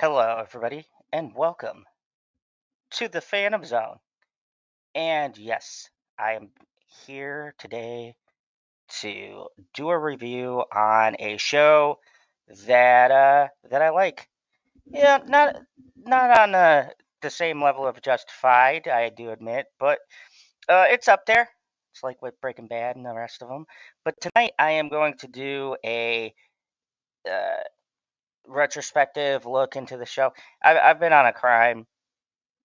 Hello, everybody, and welcome to the Phantom Zone. And yes, I am here today to do a review on a show that I like. Yeah, not on the same level of Justified, I do admit, but it's up there. It's like with Breaking Bad and the rest of them. But tonight I am going to do a uh, retrospective look into the show. I've been on a crime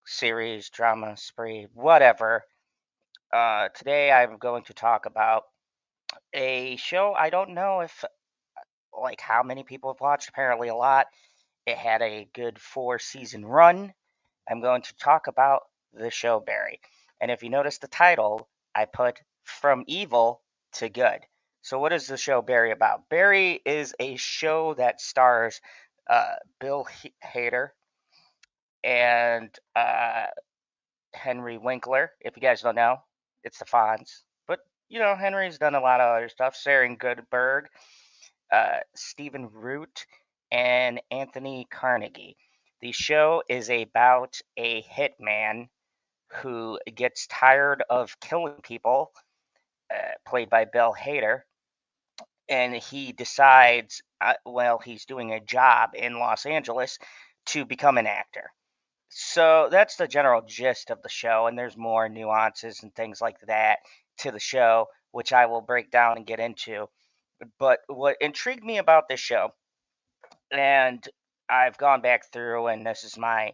series, drama, spree, whatever. Today I'm going to talk about a show I don't know if like how many people have watched. Apparently a lot. It had a good 4 season run. I'm going to talk about the show Barry. And if you notice the title, I put From Evil to Good. So what is the show Barry about? Barry is a show that stars Bill Hader and Henry Winkler. If you guys don't know, it's the Fonz. But Henry's done a lot of other stuff. Starring Goldberg, Stephen Root, and Anthony Carnegie. The show is about a hitman who gets tired of killing people, played by Bill Hader, and he decides, while he's doing a job in Los Angeles, to become an actor. So that's the general gist of the show, and there's more nuances and things like that to the show, which I will break down and get into. But what intrigued me about this show, and I've gone back through, and this is my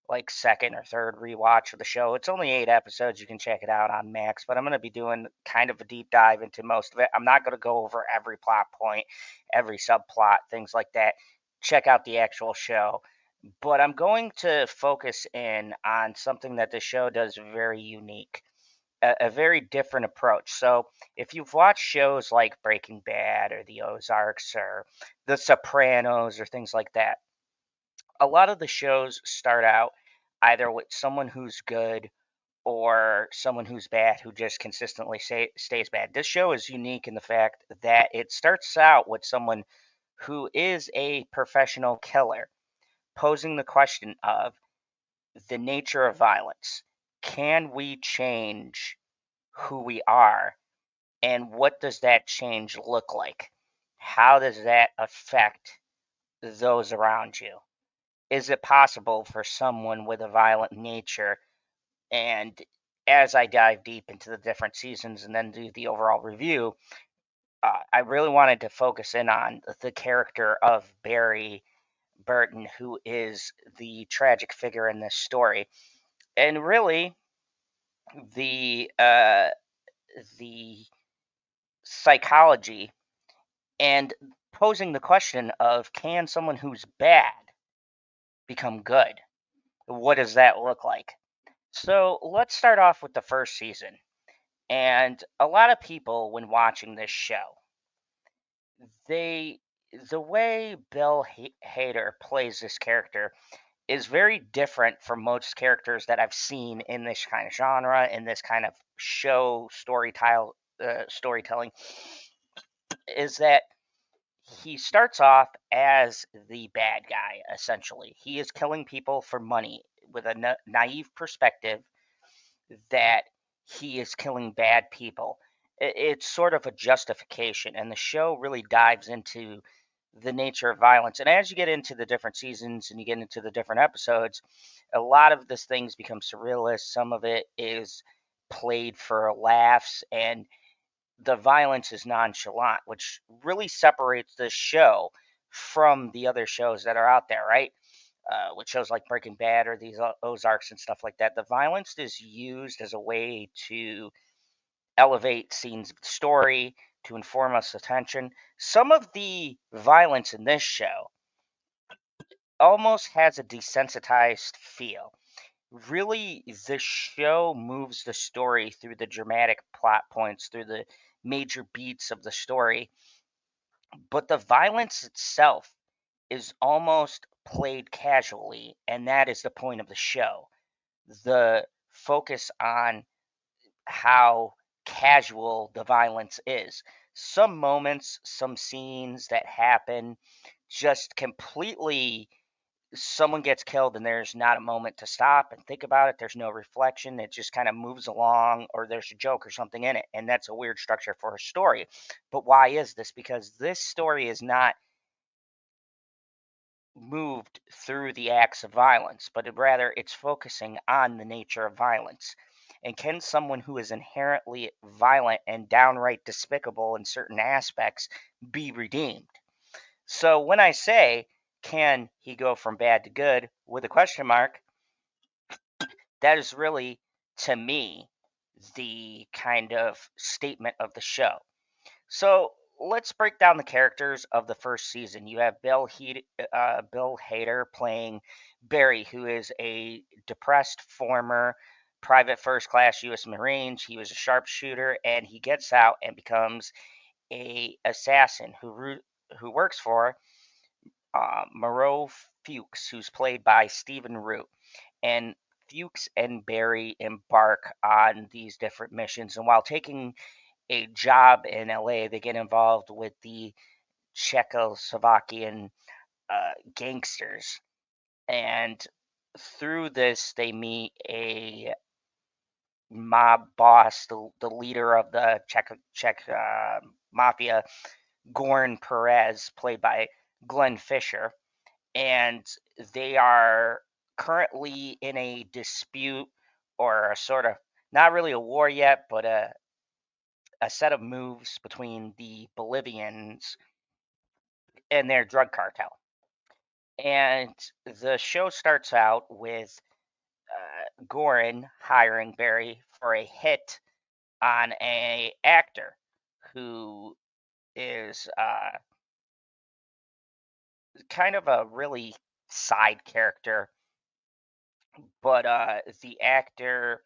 like second or third rewatch of the show. It's only 8 episodes. You can check it out on Max, but I'm going to be doing kind of a deep dive into most of it. I'm not going to go over every plot point, every subplot, things like that. Check out the actual show. But I'm going to focus in on something that the show does very unique, a very different approach. So, if you've watched shows like Breaking Bad or The Ozarks or The Sopranos or things like that, a lot of the shows start out either with someone who's good or someone who's bad who just consistently stays bad. This show is unique in the fact that it starts out with someone who is a professional killer, posing the question of the nature of violence. Can we change who we are? And what does that change look like? How does that affect those around you? Is it possible for someone with a violent nature? And as I dive deep into the different seasons and then do the overall review, I really wanted to focus in on the character of Barry Burton, who is the tragic figure in this story, and really the uh, the psychology and posing the question of can someone who's bad become good? What does that look like? So let's start off with the first season. And a lot of people, when watching this show, they the way Bill Hader plays this character is very different from most characters that I've seen in this kind of genre, in this kind of show storytelling. Is that he starts off as the bad guy, essentially. He is killing people for money with a naive perspective that he is killing bad people. It's sort of a justification, and the show really dives into the nature of violence. And as you get into the different seasons and you get into the different episodes, a lot of this things become surrealist. Some of it is played for laughs, and the violence is nonchalant, which really separates this show from the other shows that are out there, right? With shows like Breaking Bad or these Ozarks and stuff like that, the violence is used as a way to elevate scenes of the story, to inform us attention. Some of the violence in this show almost has a desensitized feel. Really, the show moves the story through the dramatic plot points, through the major beats of the story, but the violence itself is almost played casually, and that is the point of the show. The focus on how casual the violence is. Some moments, some scenes that happen just completely someone gets killed and there's not a moment to stop and think about it. There's no reflection. It just kind of moves along, or there's a joke or something in it. And that's a weird structure for a story. But why is this? Because this story is not moved through the acts of violence, but rather it's focusing on the nature of violence. And can someone who is inherently violent and downright despicable in certain aspects be redeemed? So when I say, can he go from bad to good with a question mark, that is really, to me, the kind of statement of the show. So let's break down the characters of the first season. You have Bill Hader playing Barry, who is a depressed former private first class U.S. Marines. He was a sharpshooter, and he gets out and becomes a assassin who works for Monroe Fuches, who's played by Stephen Root. And Fuchs and Barry embark on these different missions. And while taking a job in LA, they get involved with the Czechoslovakian gangsters. And through this, they meet a mob boss, the leader of the Czech mafia, Goran Perez, played by Glenn Fisher. And they are currently in a dispute, or a sort of, not really a war yet, but a set of moves between the Bolivians and their drug cartel. And the show starts out with Goran hiring Barry for a hit on a actor who is kind of a really side character, but the actor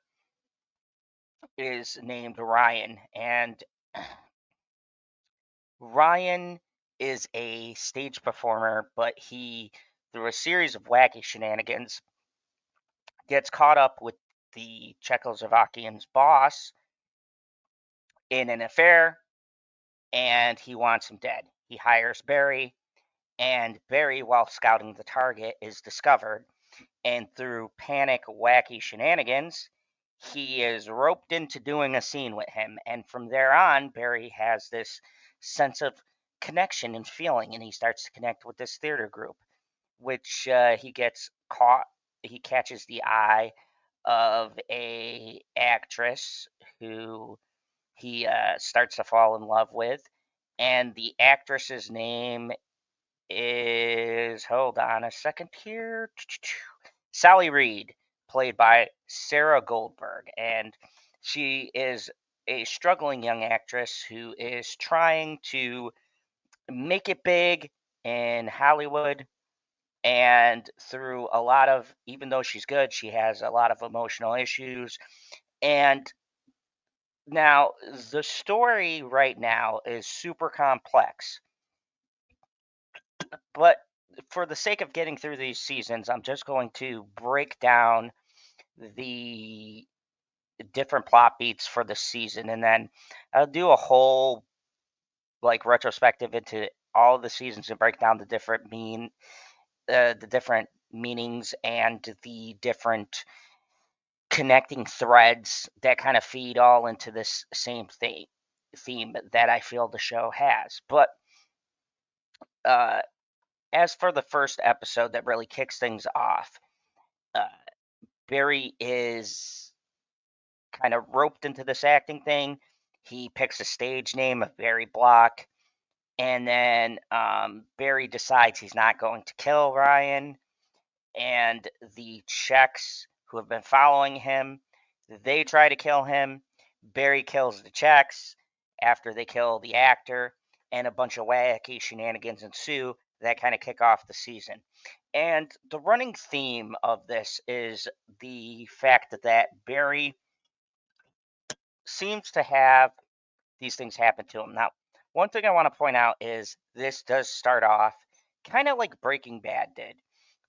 is named Ryan, and Ryan is a stage performer, but he, through a series of wacky shenanigans, gets caught up with the Czechoslovakian's boss in an affair, and he wants him dead. He hires Barry, and Barry, while scouting the target, is discovered, and through panic, wacky shenanigans, he is roped into doing a scene with him. And from there on, Barry has this sense of connection and feeling, and he starts to connect with this theater group, which he gets caught. He catches the eye of a actress who he starts to fall in love with, and the actress's name is, hold on a second here, Sally Reed, played by Sarah Goldberg, and she is a struggling young actress who is trying to make it big in Hollywood. And through a lot of, even though she's good, she has a lot of emotional issues. And now the story right now is super complex, but for the sake of getting through these seasons, I'm just going to break down the different plot beats for the season, and then I'll do a whole like retrospective into all of the seasons and break down the different meanings and the different connecting threads that kind of feed all into this same theme that I feel the show has. But uh, as for the first episode that really kicks things off, uh, Barry is kind of roped into this acting thing. He picks a stage name of Barry Block, and then Barry decides he's not going to kill Ryan. And the Czechs who have been following him, they try to kill him. Barry kills the Czechs after they kill the actor, and a bunch of wacky shenanigans ensue that kind of kick off the season. And the running theme of this is the fact that Barry seems to have these things happen to him. Now, one thing I want to point out is this does start off kind of like Breaking Bad did.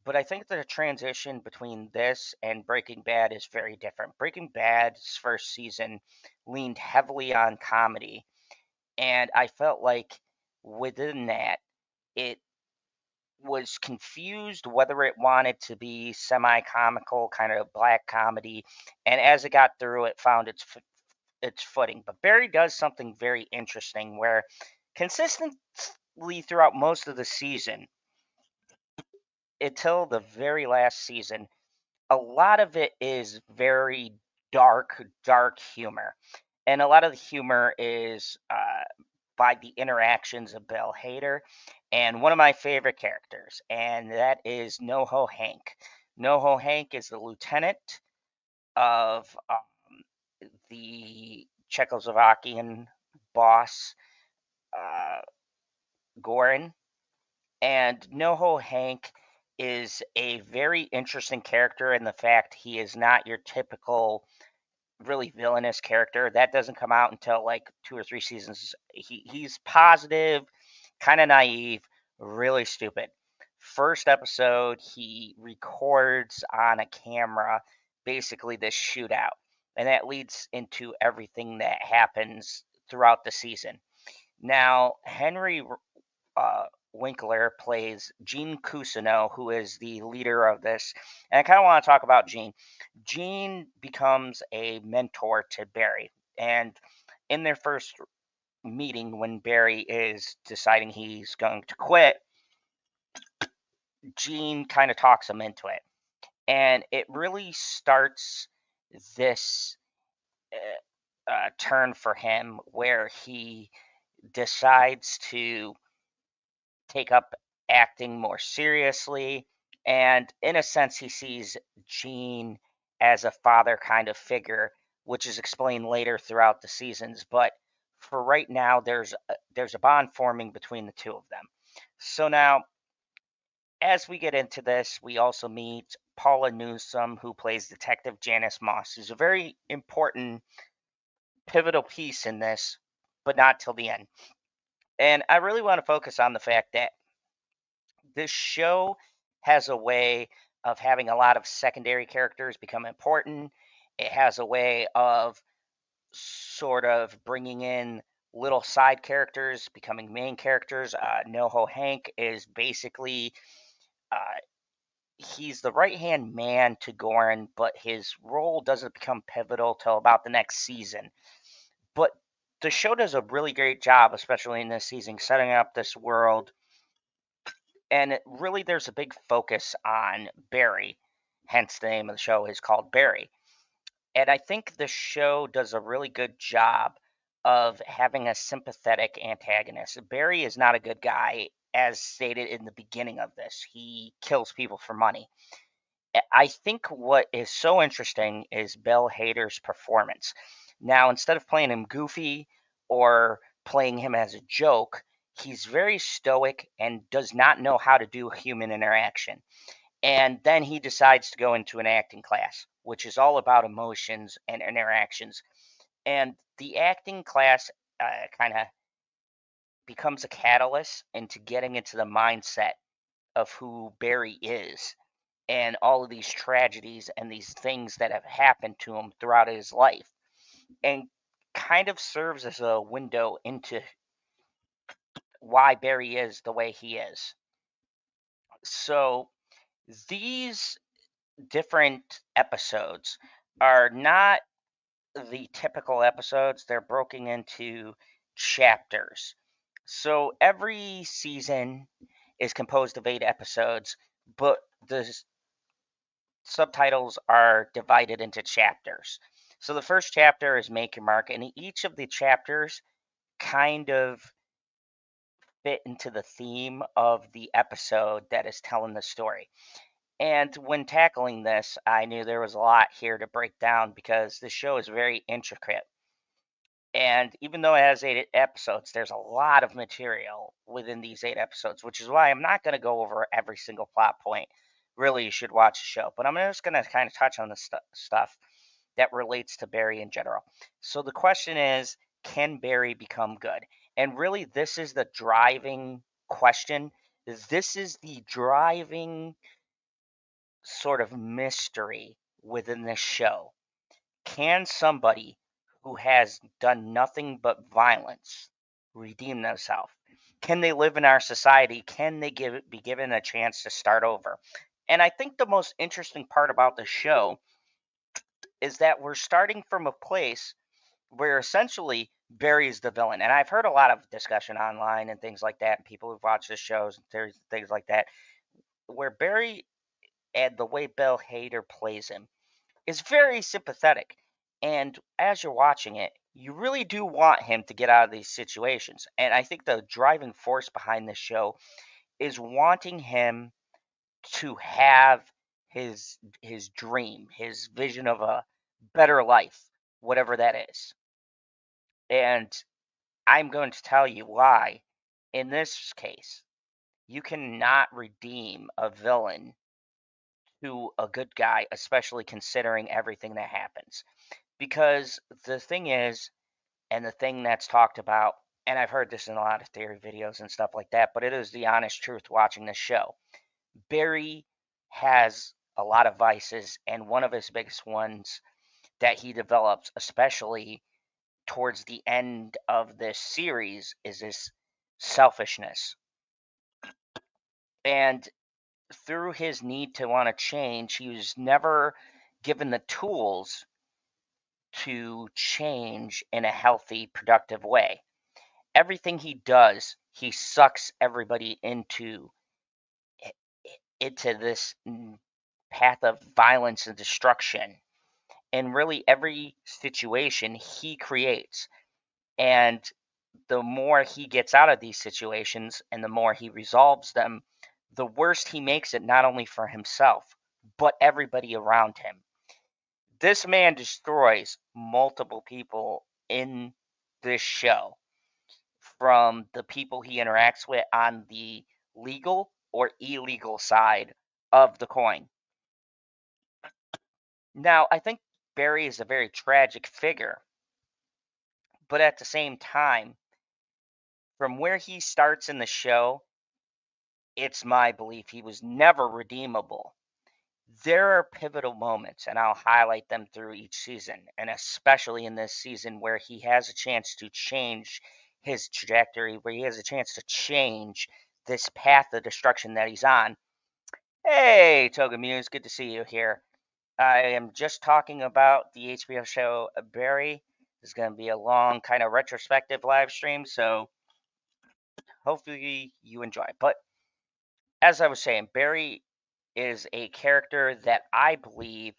But I think the transition between this and Breaking Bad is very different. Breaking Bad's first season leaned heavily on comedy, and I felt like within that, it was confused whether it wanted to be semi-comical, kind of black comedy, and as it got through, it found its footing. But Barry does something very interesting where consistently throughout most of the season, until the very last season, a lot of it is very dark humor. And a lot of the humor is by the interactions of Bill Hader and one of my favorite characters, and that is NoHo Hank. NoHo Hank is the lieutenant of the Czechoslovakian boss, uh, Goran. And NoHo Hank is a very interesting character in the fact he is not your typical really villainous character. That doesn't come out until like 2 or 3 seasons. He's positive, kind of naive, really stupid. First episode, he records on a camera basically this shootout, and that leads into everything that happens throughout the season. Now, Henry uh, Winkler plays Gene Cousineau, who is the leader of this. And I kind of want to talk about Gene. Gene becomes a mentor to Barry. And in their first meeting, when Barry is deciding he's going to quit, Gene kind of talks him into it. And it really starts this turn for him where he decides to take up acting more seriously. And in a sense, he sees Gene as a father kind of figure, which is explained later throughout the seasons. But for right now, there's a bond forming between the two of them. So now, as we get into this, we also meet Paula Newsome, who plays Detective Janice Moss, who's a very important, pivotal piece in this, but not till the end. And I really want to focus on the fact that this show has a way of having a lot of secondary characters become important. It has a way of sort of bringing in little side characters becoming main characters. NoHo Hank is basically uh, he's the right hand man to Goran, but his role doesn't become pivotal till about the next season. But the show does a really great job, especially in this season, setting up this world, and really there's a big focus on Barry, hence the name of the show is called Barry. And I think the show does a really good job of having a sympathetic antagonist. Barry is not a good guy, as stated in the beginning of this. He kills people for money. I think what is so interesting is Bill Hader's performance. Now, instead of playing him goofy or playing him as a joke, he's very stoic and does not know how to do human interaction. And then he decides to go into an acting class, which is all about emotions and interactions. And the acting class kind of becomes a catalyst into getting into the mindset of who Barry is and all of these tragedies and these things that have happened to him throughout his life, and kind of serves as a window into why Barry is the way he is. So these different episodes are not the typical episodes, they're broken into chapters. So every season is composed of 8 episodes, but the subtitles are divided into chapters. So the first chapter is Make Your Mark, and each of the chapters kind of fit into the theme of the episode that is telling the story. And when tackling this, I knew there was a lot here to break down because the show is very intricate. And even though it has 8 episodes, there's a lot of material within these 8 episodes, which is why I'm not going to go over every single plot point. Really, you should watch the show. But I'm just going to kind of touch on the stuff that relates to Barry in general. So the question is, can Barry become good? And really, this is the driving question. This is the driving sort of mystery within this show. Can somebody who has done nothing but violence redeem themselves? Can they live in our society? Can they be given a chance to start over? And I think the most interesting part about the show is that we're starting from a place where essentially Barry is the villain. And I've heard a lot of discussion online and things like that, and people who've watched the shows and things like that, where Barry and the way Bill Hader plays him is very sympathetic. And as you're watching it, you really do want him to get out of these situations. And I think the driving force behind this show is wanting him to have his dream, his vision of a better life, whatever that is. And I'm going to tell you why. In this case, you cannot redeem a villain to a good guy, especially considering everything that happens. Because the thing is, and the thing that's talked about, and I've heard this in a lot of theory videos and stuff like that, but it is the honest truth watching this show. Barry has a lot of vices, and one of his biggest ones that he develops, especially towards the end of this series, is this selfishness. And through his need to want to change, he was never given the tools to change in a healthy, productive way. Everything he does, he sucks everybody into this path of violence and destruction. And really, every situation he creates. And the more he gets out of these situations and the more he resolves them, the worse he makes it, not only for himself, but everybody around him. This man destroys multiple people in this show, from the people he interacts with on the legal or illegal side of the coin. Now, I think Barry is a very tragic figure, but at the same time, from where he starts in the show, it's my belief he was never redeemable. There are pivotal moments, and I'll highlight them through each season, and especially in this season where he has a chance to change his trajectory, where he has a chance to change this path of destruction that he's on. Hey, Toga Muse, good to see you here. I am just talking about the HBO show Barry. This is going to be a long, kind of retrospective live stream, so hopefully you enjoy. But as I was saying, Barry is a character that I believe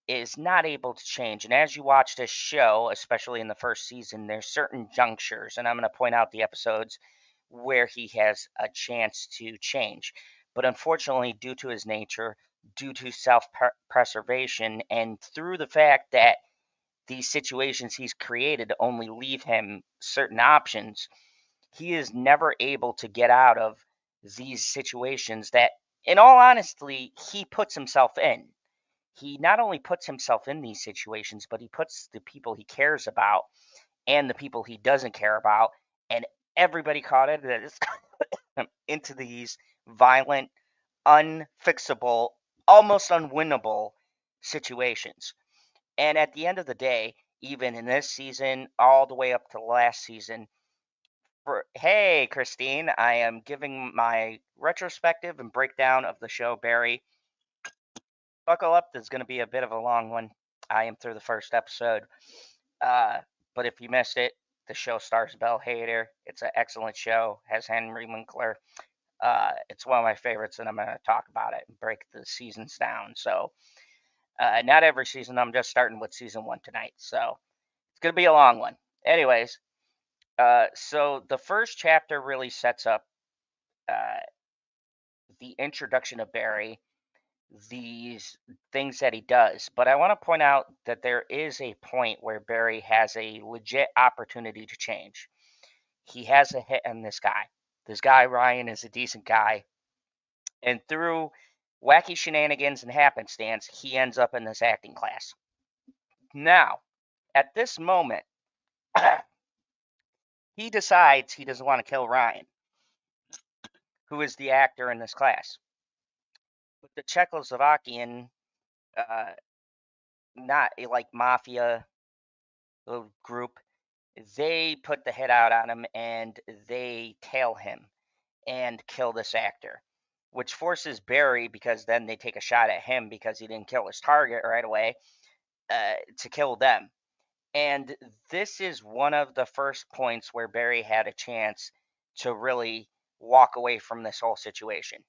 is not able to change. And as you watch this show, especially in the first season, there's certain junctures, and I'm going to point out the episodes where he has a chance to change. But unfortunately, due to his nature, due to self preservation, and through the fact that these situations he's created only leave him certain options, he is never able to get out of these situations that, in all honesty, he puts himself in. He not only puts himself in these situations, but he puts the people he cares about and the people he doesn't care about and everybody caught into this into these violent, unfixable, almost unwinnable situations. And at the end of the day, even in this season, all the way up to last season, hey, Christine, I am giving my retrospective and breakdown of the show Barry. Buckle up, there's going to be a bit of a long one. I am through the first episode. Uh, but if you missed it, the show stars Bill Hader. It's an excellent show, has Henry Winkler. It's one of my favorites, and I'm going to talk about it and break the seasons down. So, not every season. I'm just starting with season 1 tonight. So, it's going to be a long one. Anyways, so the first chapter really sets up uh, the introduction of Barry, these things that he does. But I want to point out that there is a point where Barry has a legit opportunity to change. He has a hit on this guy. This guy, Ryan, is a decent guy. And through wacky shenanigans and happenstance, he ends up in this acting class. Now, at this moment, he decides he doesn't want to kill Ryan, who is the actor in this class. But the Czechoslovakian, not like mafia group, they put the hit out on him and they tail him and kill this actor, which forces Barry, because then they take a shot at him because he didn't kill his target right away, to kill them. And this is one of the first points where Barry had a chance to really walk away from this whole situation.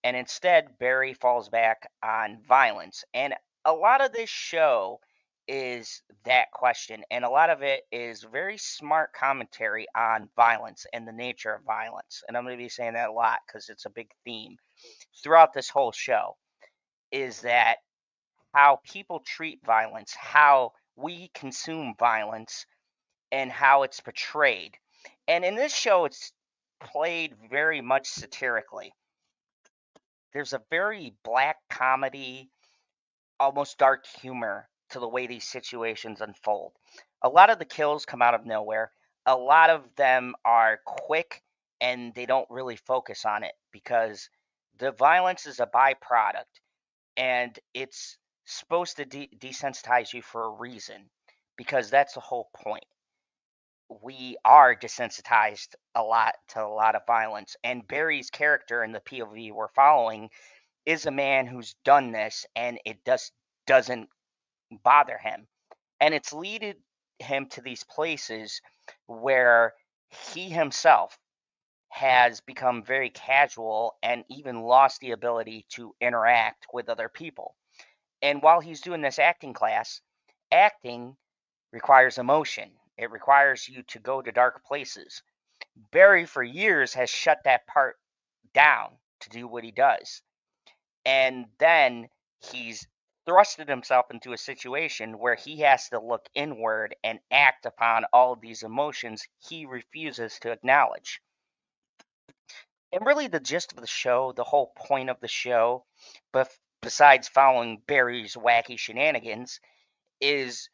And instead, Barry falls back on violence. And a lot of this show is that question. And a lot of it is very smart commentary on violence and the nature of violence. And I'm going to be saying that a lot because it's a big theme throughout this whole show, is that how people treat violence, how we consume violence, and how it's portrayed. And in this show, it's played very much satirically. There's a very black comedy, almost dark humor to the way these situations unfold. A lot of the kills come out of nowhere. A lot of them are quick and they don't really focus on it because the violence is a byproduct and it's supposed to desensitize you for a reason because that's the whole point. We are desensitized a lot to a lot of violence, and Barry's character in the POV we're following is a man who's done this and it just doesn't bother him. And it's leaded him to these places where he himself has become very casual and even lost the ability to interact with other people. And while he's doing this acting class, acting requires emotion. It requires you to go to dark places. Barry, for years, has shut that part down to do what he does. And then he's thrusted himself into a situation where he has to look inward and act upon all of these emotions he refuses to acknowledge. And really, the gist of the show, the whole point of the show, besides following Barry's wacky shenanigans, is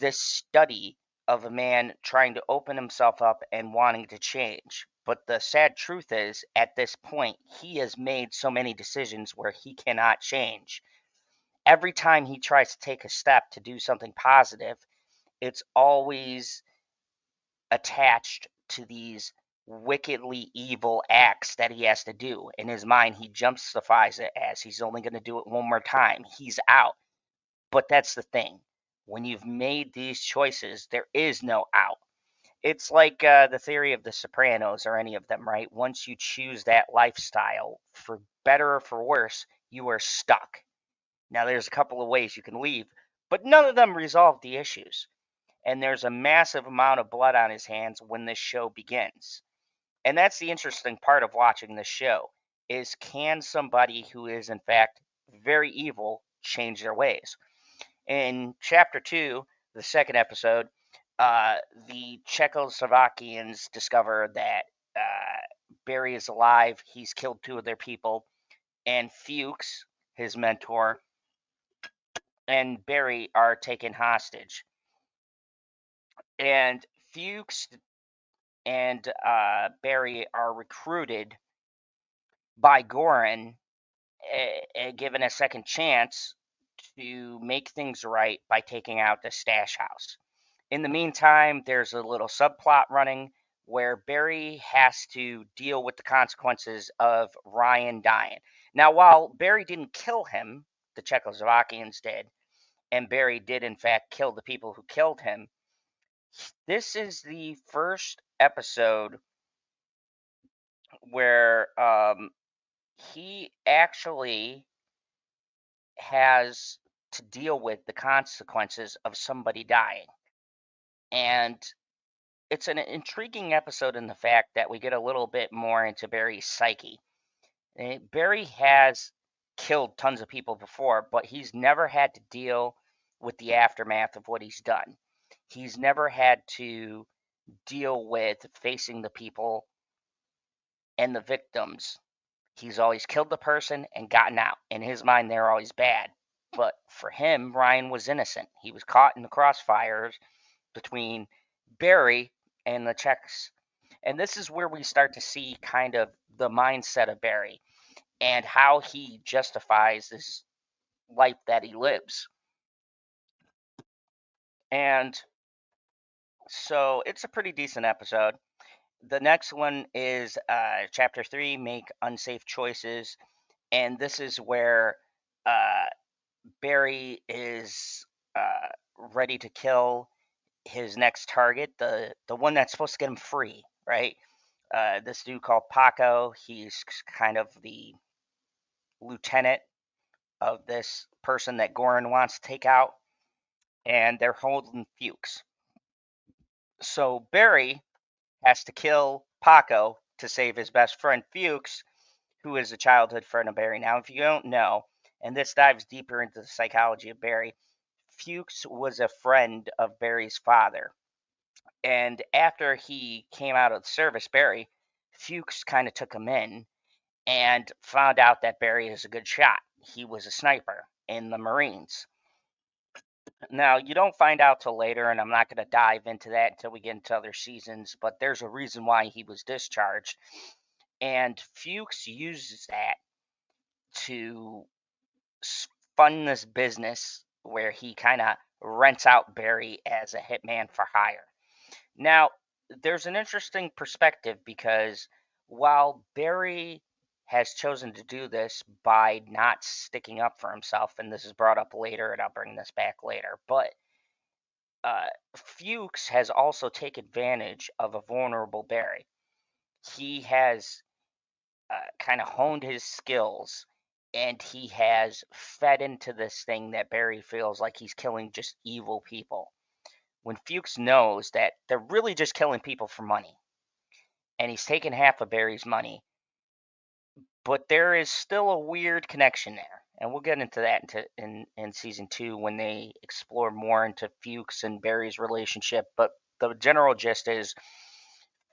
this study of a man trying to open himself up and wanting to change. But the sad truth is, at this point, he has made so many decisions where he cannot change. Every time he tries to take a step to do something positive, it's always attached to these wickedly evil acts that he has to do. In his mind, he justifies it as he's only going to do it one more time. He's out. But that's the thing. When you've made these choices, there is no out. It's like the theory of the Sopranos or any of them, right? Once you choose that lifestyle, for better or for worse, you are stuck. Now, there's a couple of ways you can leave, but none of them resolve the issues. And there's a massive amount of blood on his hands when this show begins. And that's the interesting part of watching this show is, can somebody who is in fact very evil change their ways? In chapter 2, the second episode, the Czechoslovakians discover that Barry is alive. He's killed 2 of their people, and Fuchs, his mentor, and Barry are taken hostage. And Fuchs and Barry are recruited by Goran, given a second chance to make things right by taking out the stash house. In the meantime, there's a little subplot running where Barry has to deal with the consequences of Ryan dying. Now, while Barry didn't kill him, the Czechoslovakians did, and Barry did in fact kill the people who killed him, this is the first episode where he actually has to deal with the consequences of somebody dying. And it's an intriguing episode in the fact that we get a little bit more into Barry's psyche. Barry has killed tons of people before, but he's never had to deal with the aftermath of what he's done. He's never had to deal with facing the people and the victims. He's always killed the person and gotten out. In his mind, they're always bad. But for him, Ryan was innocent. He was caught in the crossfires between Barry and the Czechs. And this is where we start to see kind of the mindset of Barry and how he justifies this life that he lives. And So it's a pretty decent episode. The next one is chapter 3, Make Unsafe Choices. And this is where uh, Barry is uh, ready to kill his next target, the one that's supposed to get him free, right? This dude called Paco. He's kind of the lieutenant of this person that Goran wants to take out, and they're holding Fuchs. So Barry has to kill Paco to save his best friend Fuchs, who is a childhood friend of Barry. Now, if you don't know, and this dives deeper into the psychology of Barry, Fuchs was a friend of Barry's father. And after he came out of the service, Barry, Fuchs kind of took him in and found out that Barry is a good shot. He was a sniper in the Marines. Now, you don't find out till later, and I'm not going to dive into that until we get into other seasons, but there's a reason why he was discharged. And Fuchs uses that to fund this business where he kind of rents out Barry as a hitman for hire. Now, there's an interesting perspective because while Barry has chosen to do this by not sticking up for himself, and this is brought up later, and I'll bring this back later, but Fuchs has also taken advantage of a vulnerable Barry. He has kind of honed his skills and he has fed into this thing that Barry feels like he's killing just evil people. When Fuchs knows that they're really just killing people for money and he's taken half of Barry's money, but there is still a weird connection there. And we'll get into that in season 2 when they explore more into Fuchs and Barry's relationship. But the general gist is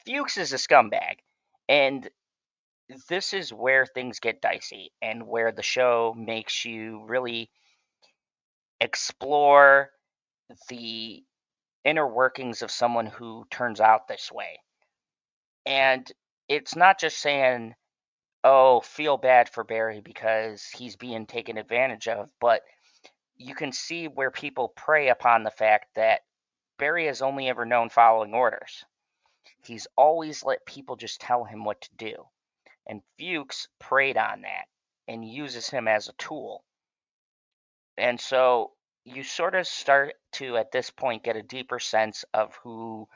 Fuchs is a scumbag. And this is where things get dicey and where the show makes you really explore the inner workings of someone who turns out this way. And it's not just saying, oh, feel bad for Barry because he's being taken advantage of, but you can see where people prey upon the fact that Barry has only ever known following orders. He's always let people just tell him what to do. And Fuchs preyed on that and uses him as a tool. And so you sort of start to, at this point, get a deeper sense of who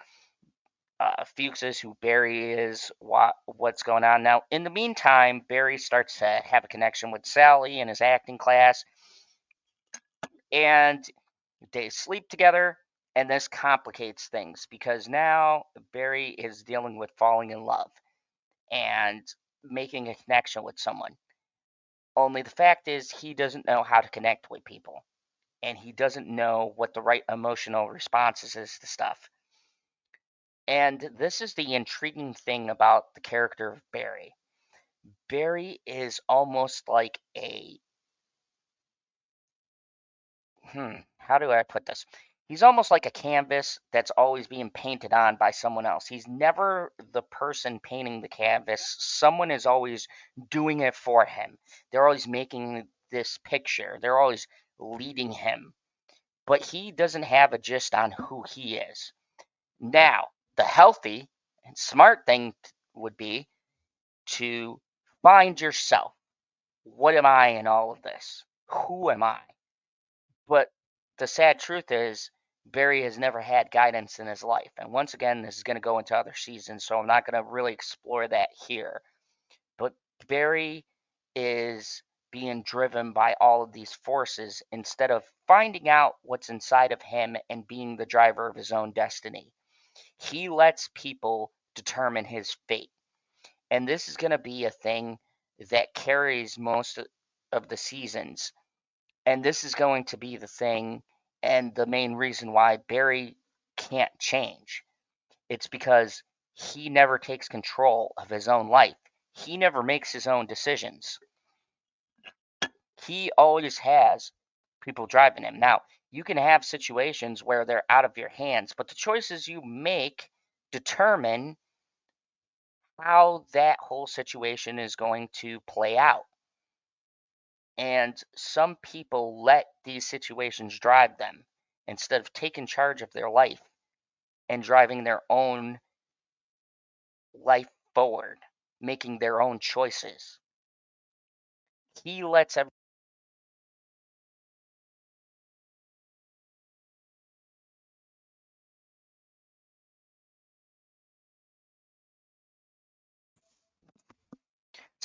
Fuchs is, who Barry is, what's going on. Now, in the meantime, Barry starts to have a connection with Sally in his acting class, and they sleep together, and this complicates things because now Barry is dealing with falling in love and making a connection with someone. Only the fact is, he doesn't know how to connect with people, and he doesn't know what the right emotional responses is to stuff. And this is the intriguing thing about the character of Barry. Barry is almost like how do I put this? He's almost like a canvas that's always being painted on by someone else. He's never the person painting the canvas. Someone is always doing it for him. They're always making this picture. They're always leading him. But he doesn't have a gist on who he is. Now, the healthy and smart thing would be to find yourself. What am I in all of this? Who am I? But the sad truth is, Barry has never had guidance in his life. And once again, this is going to go into other seasons, so I'm not going to really explore that here. But Barry is being driven by all of these forces instead of finding out what's inside of him and being the driver of his own destiny. He lets people determine his fate. And this is going to be a thing that carries most of the seasons. And this is going to be the thing and the main reason why Barry can't change. It's because he never takes control of his own life. He never makes his own decisions. He always has people driving him. Now, you can have situations where they're out of your hands, but the choices you make determine how that whole situation is going to play out. And some people let these situations drive them instead of taking charge of their life and driving their own life forward, making their own choices. He lets every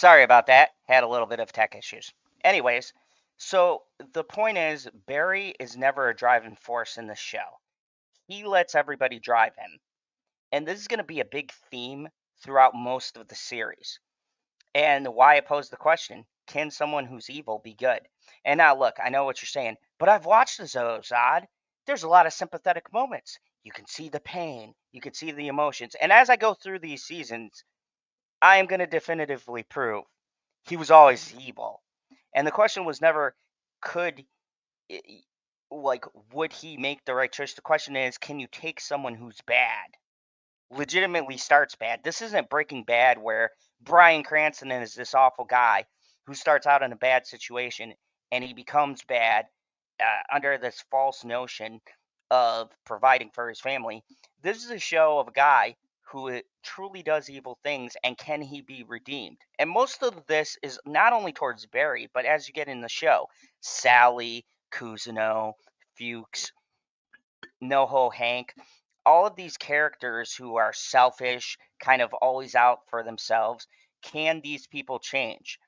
Sorry about that. Had a little bit of tech issues. Anyways, so the point is Barry is never a driving force in the show. He lets everybody drive him. And this is going to be a big theme throughout most of the series. And why I pose the question, can someone who's evil be good? And now look, I know what you're saying, but I've watched the Zod. There's a lot of sympathetic moments. You can see the pain, you can see the emotions. And as I go through these seasons, I am going to definitively prove he was always evil. And the question was never, could, like, would he make the right choice? The question is, can you take someone who's bad? Legitimately starts bad. This isn't Breaking Bad where Bryan Cranston is this awful guy who starts out in a bad situation and he becomes bad under this false notion of providing for his family. This is a show of a guy who truly does evil things, and can he be redeemed? And most of this is not only towards Barry, but as you get in the show, Sally, Cousineau, Fuches, NoHo Hank, all of these characters who are selfish, kind of always out for themselves. Can these people change?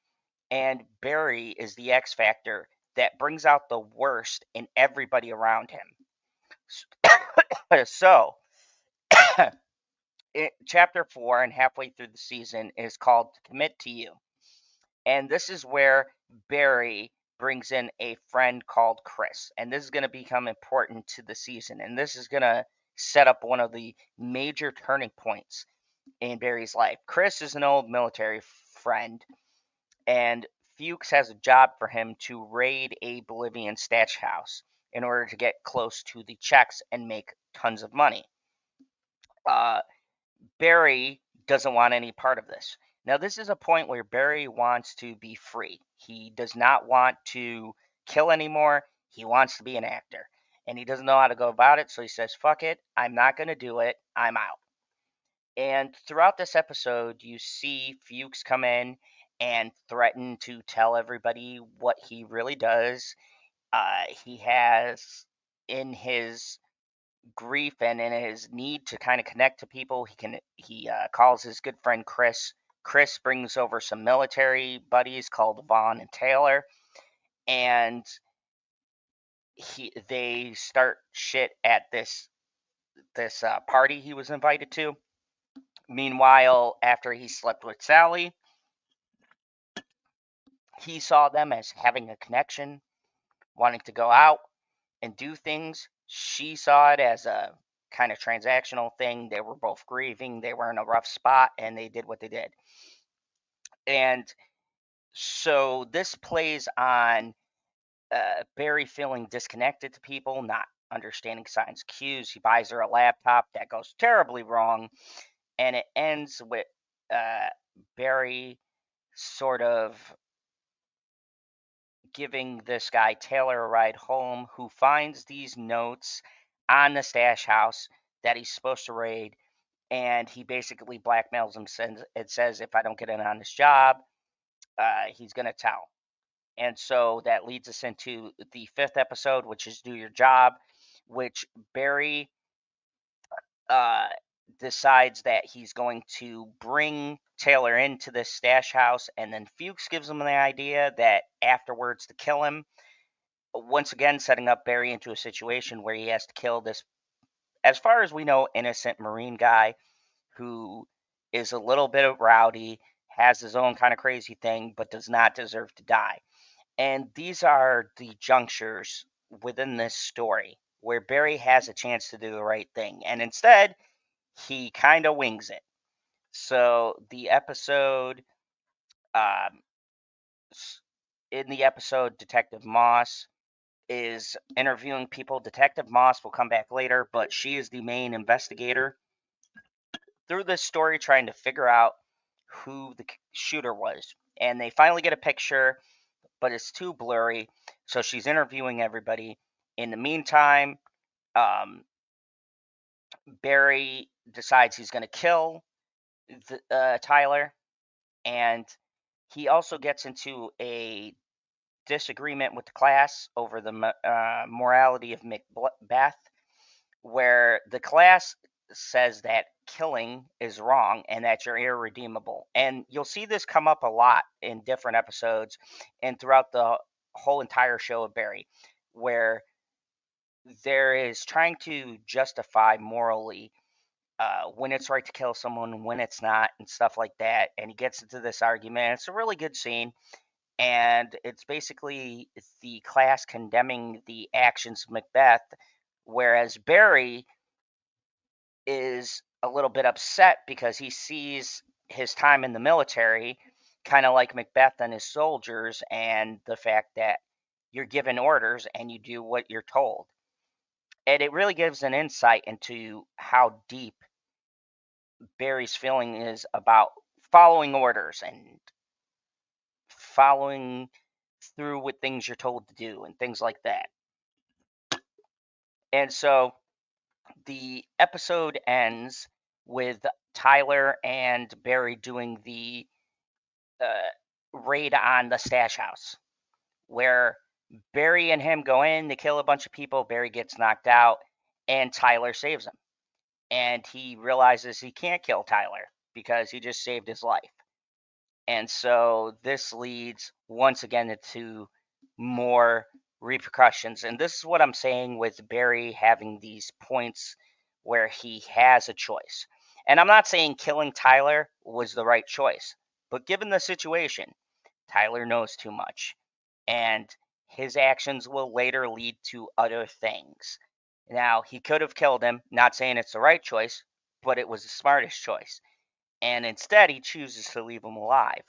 And Barry is the X factor that brings out the worst in everybody around him. So, chapter 4 and halfway through the season is called Commit to You. And this is where Barry brings in a friend called Chris. And this is going to become important to the season. And this is going to set up one of the major turning points in Barry's life. Chris is an old military friend, and Fuchs has a job for him to raid a Bolivian stash house in order to get close to the checks and make tons of money. Barry doesn't want any part of this. Now, this is a point where Barry wants to be free. He does not want to kill anymore. He wants to be an actor. And he doesn't know how to go about it, so he says, fuck it, I'm not going to do it, I'm out. And throughout this episode, you see Fuchs come in and threaten to tell everybody what he really does. He has, in his grief and in his need to kind of connect to people, he calls his good friend Chris. Chris brings over some military buddies called Vaughn and Taylor, and they start shit at this party he was invited to. Meanwhile, after he slept with Sally, he saw them as having a connection, wanting to go out and do things. She saw it as a kind of transactional thing. They were both grieving. They were in a rough spot, and they did what they did. And so this plays on Barry feeling disconnected to people, not understanding signs, cues. He buys her a laptop that goes terribly wrong, and it ends with Barry sort of giving this guy Taylor a ride home, who finds these notes on the stash house that he's supposed to raid, and he basically blackmails him. It says if I don't get in on this job, he's going to tell. And so that leads us into the 5th episode, which is Do Your Job, which Barry uh, decides that he's going to bring Taylor into this stash house, and then Fuchs gives him the idea that afterwards to kill him. Once again, setting up Barry into a situation where he has to kill this, as far as we know, innocent Marine guy who is a little bit rowdy, has his own kind of crazy thing, but does not deserve to die. And these are the junctures within this story where Barry has a chance to do the right thing. And instead, he kind of wings it. So the episode, um, in the episode, Detective Moss is interviewing people. Detective Moss will come back later, but she is the main investigator through this story, trying to figure out who the shooter was. And they finally get a picture, but it's too blurry. So she's interviewing everybody. In the meantime, um, Barry decides he's going to kill Tyler, and he also gets into a disagreement with the class over the morality of Macbeth, where the class says that killing is wrong and that you're irredeemable. And you'll see this come up a lot in different episodes and throughout the whole entire show of Barry, where there is trying to justify morally when it's right to kill someone, when it's not, and stuff like that. And he gets into this argument. It's a really good scene. And it's basically the class condemning the actions of Macbeth, whereas Barry is a little bit upset because he sees his time in the military kind of like Macbeth and his soldiers, and the fact that you're given orders and you do what you're told. And it really gives an insight into how deep Barry's feeling is about following orders and following through with things you're told to do and things like that. And so the episode ends with Tyler and Barry doing the raid on the stash house, where Barry and him go in, they kill a bunch of people, Barry gets knocked out, and Tyler saves him. And he realizes he can't kill Tyler because he just saved his life. And so this leads once again into more repercussions. And this is what I'm saying with Barry having these points where he has a choice. And I'm not saying killing Tyler was the right choice, but given the situation, Tyler knows too much. And his actions will later lead to other things. Now, he could have killed him, not saying it's the right choice, but it was the smartest choice. And instead, he chooses to leave him alive,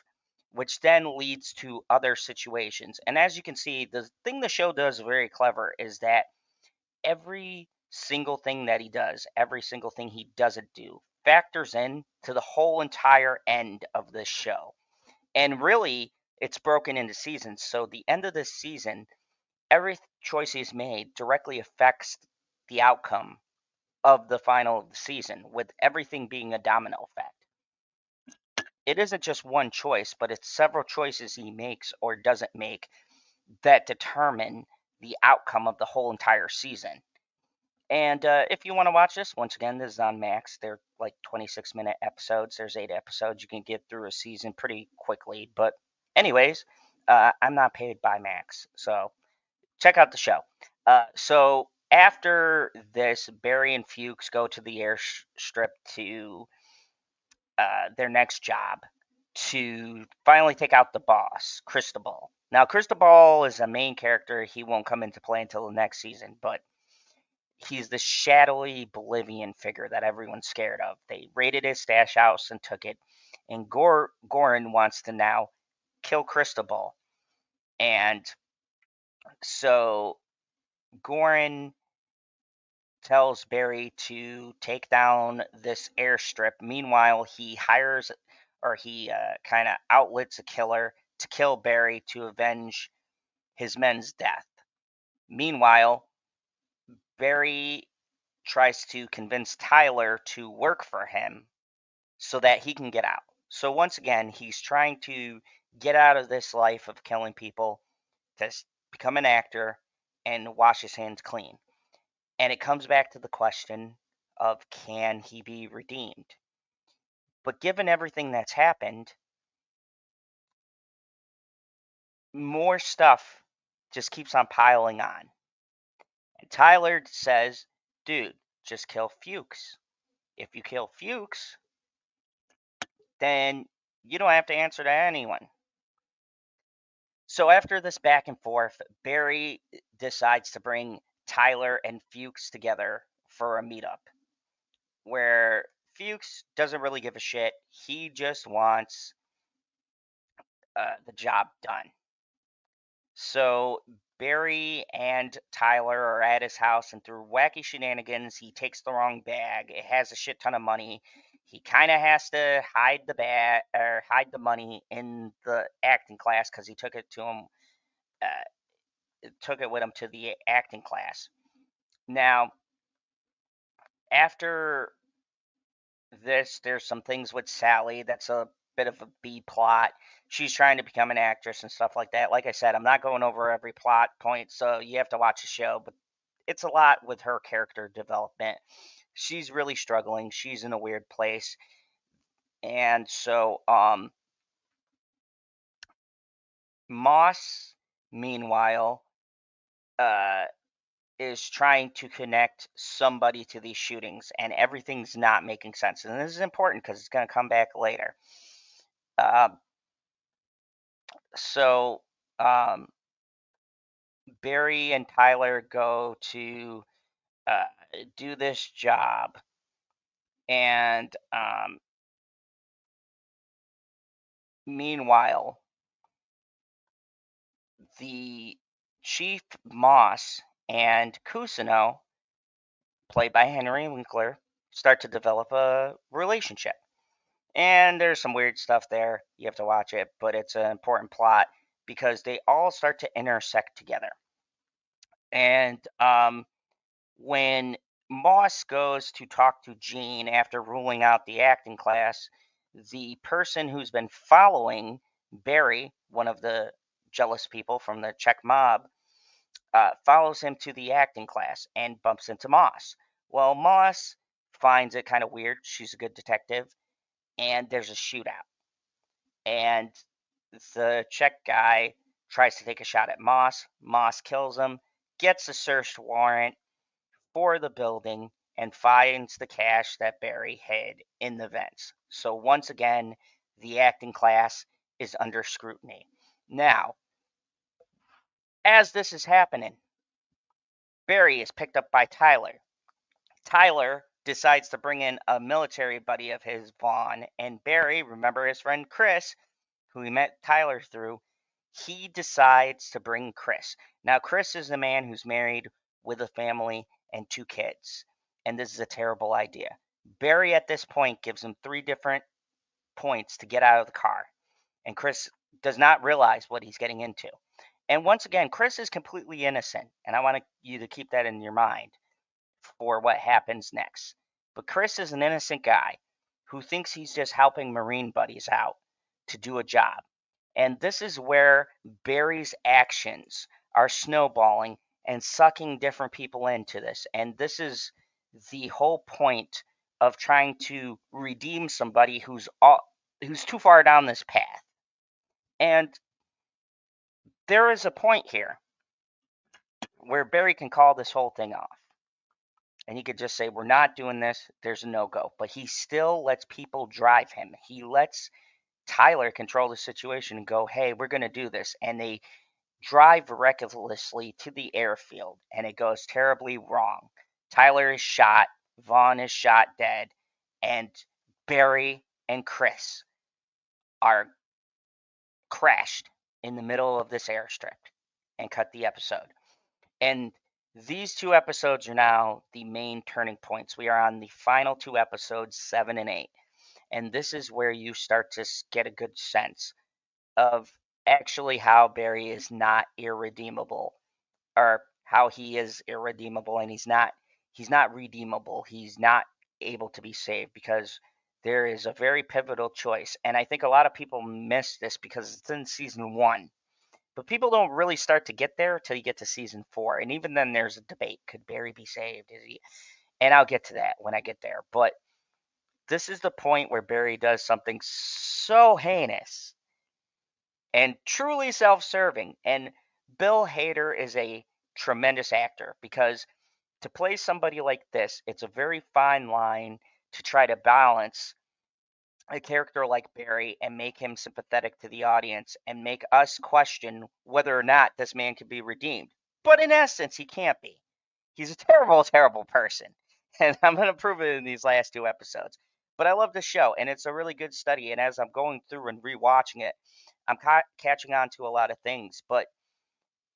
which then leads to other situations. And as you can see, the thing the show does very clever is that every single thing that he does, every single thing he doesn't do, factors in to the whole entire end of this show. And really, it's broken into seasons. So the end of this season, every choice he's made directly affects the outcome of the final of the season, with everything being a domino effect. It isn't just one choice, but it's several choices he makes or doesn't make that determine the outcome of the whole entire season. And if you want to watch this, once again, this is on Max. They're like 26-minute episodes. There's 8 episodes. You can get through a season pretty quickly. But anyways, I'm not paid by Max, so check out the show. So after this, Barry and Fuchs go to the airstrip to their next job to finally take out the boss, Cristobal. Now, Cristobal is a main character. He won't come into play until the next season, but he's the shadowy Bolivian figure that everyone's scared of. They raided his stash house and took it, and Goran wants to now kill Cristobal. And so Goran tells Barry to take down this airstrip. Meanwhile, he hires or he kind of outlets a killer to kill Barry to avenge his men's death. Meanwhile, Barry tries to convince Tyler to work for him so that he can get out. So once again, he's trying to get out of this life of killing people, to become an actor and wash his hands clean. And it comes back to the question of, can he be redeemed? But given everything that's happened, more stuff just keeps on piling on. And Tyler says, dude, just kill Fuchs. If you kill Fuchs, then you don't have to answer to anyone. So after this back and forth, Barry decides to bring Tyler and Fuchs together for a meetup, where Fuchs doesn't really give a shit. He just wants the job done. So Barry and Tyler are at his house, and through wacky shenanigans, he takes the wrong bag. It has a shit ton of money. He kind of has to hide the bag or hide the money in the acting class because he took it to him, took it with him to the acting class. Now, After this, there's some things with Sally that's a bit of a B plot. She's trying to become an actress and stuff like that. Like I said, I'm not going over every plot point, so you have to watch the show, but it's a lot with her character development. She's really struggling. She's in a weird place. And so Moss, meanwhile, uh is trying to connect somebody to these shootings, and everything's not making sense. And this is important because it's going to come back later. Uh, so um, Barry and Tyler go to uh, do this job, and meanwhile, the Chief Moss and Cousineau, played by Henry Winkler, start to develop a relationship. And there's some weird stuff there. You have to watch it, but it's an important plot because they all start to intersect together. And when Moss goes to talk to Gene after ruling out the acting class, the person who's been following Barry, one of the jealous people from the Czech mob, follows him to the acting class and bumps into Moss. Well, Moss finds it kind of weird. She's a good detective, and there's a shootout. And the Czech guy tries to take a shot at Moss. Moss kills him, gets a search warrant for the building, and finds the cash that Barry hid in the vents. So once again, the acting class is under scrutiny. Now, as this is happening, Barry is picked up by Tyler. Tyler decides to bring in a military buddy of his, Vaughn, and Barry, remember his friend Chris, who he met Tyler through, he decides to bring Chris. Now, Chris is a man who's married with a family and 2 kids, and this is a terrible idea. Barry, at this point, gives him 3 different points to get out of the car, and Chris does not realize what he's getting into. And once again, Chris is completely innocent, and I want you to keep that in your mind for what happens next. But Chris is an innocent guy who thinks he's just helping Marine buddies out to do a job. And this is where Barry's actions are snowballing and sucking different people into this. And this is the whole point of trying to redeem somebody who's too far down this path. And there is a point here where Barry can call this whole thing off. And he could just say, we're not doing this. There's a no-go. But he still lets people drive him. He lets Tyler control the situation and go, hey, we're going to do this. And they drive recklessly to the airfield, and it goes terribly wrong. Tyler is shot. Vaughn is shot dead. And Barry and Chris are crashed in the middle of this airstrip and cut the episode. And these 2 episodes are now the main turning points. We are on the final 2 episodes, 7 and 8. And this is where you start to get a good sense of actually how Barry is not irredeemable, or how he is irredeemable, and he's not redeemable. He's not able to be saved because there is a very pivotal choice. And I think a lot of people miss this because it's in season 1. But people don't really start to get there until you get to season 4. And even then, there's a debate. Could Barry be saved? Is he? And I'll get to that when I get there. But this is the point where Barry does something so heinous and truly self-serving. And Bill Hader is a tremendous actor, because to play somebody like this, it's a very fine line to try to balance a character like Barry and make him sympathetic to the audience and make us question whether or not this man could be redeemed. But in essence, he can't be. He's a terrible, terrible person. And I'm going to prove it in these last 2 episodes. But I love the show, and it's a really good study. And as I'm going through and rewatching it, I'm catching on to a lot of things. But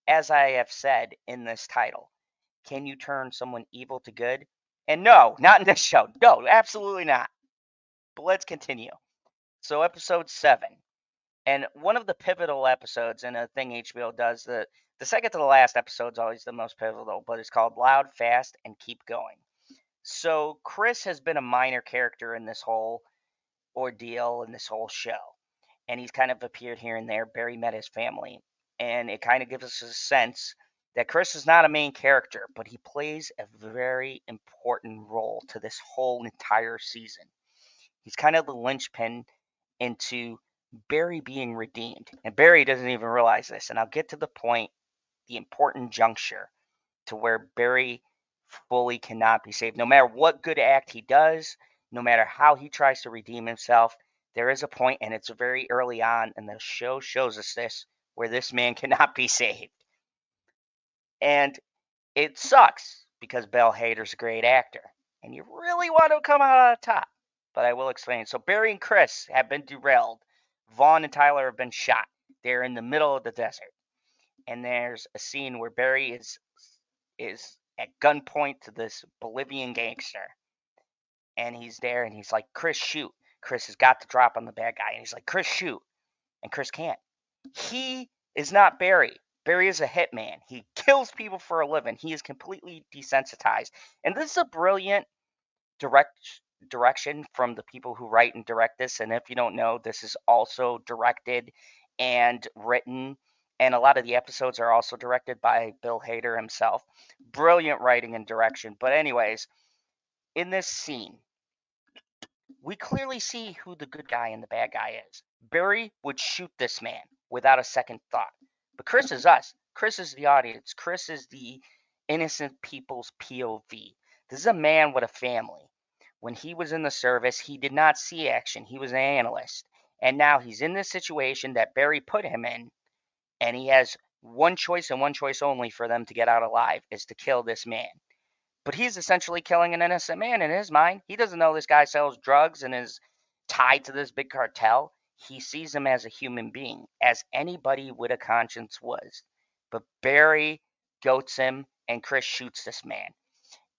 as I have said in this title, can you turn someone evil to good? And no, not in this show. No, absolutely not. But let's continue. So, episode 7. And one of the pivotal episodes, and a thing HBO does, the second to the last episode is always the most pivotal, but it's called Loud, Fast, and Keep Going. So Chris has been a minor character in this whole ordeal in this whole show, and he's kind of appeared here and there. Barry met his family, and it kind of gives us a sense that Chris is not a main character, but he plays a very important role to this whole entire season. He's kind of the linchpin into Barry being redeemed, and Barry doesn't even realize this. And I'll get to the point, the important juncture to where Barry fully cannot be saved. No matter what good act he does, no matter how he tries to redeem himself, there is a point, and it's very early on, and the show shows us this, where this man cannot be saved. And it sucks because Bill Hader's a great actor, and you really want to come out on top. But I will explain. So Barry and Chris have been derailed. Vaughn and Tyler have been shot. They're in the middle of the desert, and there's a scene where Barry is at gunpoint to this Bolivian gangster. And he's there and he's like, Chris, shoot. Chris has got to drop on the bad guy. And he's like, Chris, shoot. And Chris can't. He is not Barry. Barry is a hitman. He kills people for a living. He is completely desensitized. And this is a brilliant direction from the people who write and direct this. And if you don't know, this is also directed and written, and a lot of the episodes are also directed by Bill Hader himself. Brilliant writing and direction. But anyways, in this scene, we clearly see who the good guy and the bad guy is. Barry would shoot this man without a second thought. But Chris is us. Chris is the audience. Chris is the innocent people's POV. This is a man with a family. When he was in the service, he did not see action. He was an analyst. And now he's in this situation that Barry put him in, and he has one choice and one choice only for them to get out alive, is to kill this man. But he's essentially killing an innocent man in his mind. He doesn't know this guy sells drugs and is tied to this big cartel. He sees him as a human being, as anybody with a conscience was. But Barry goats him, and Chris shoots this man.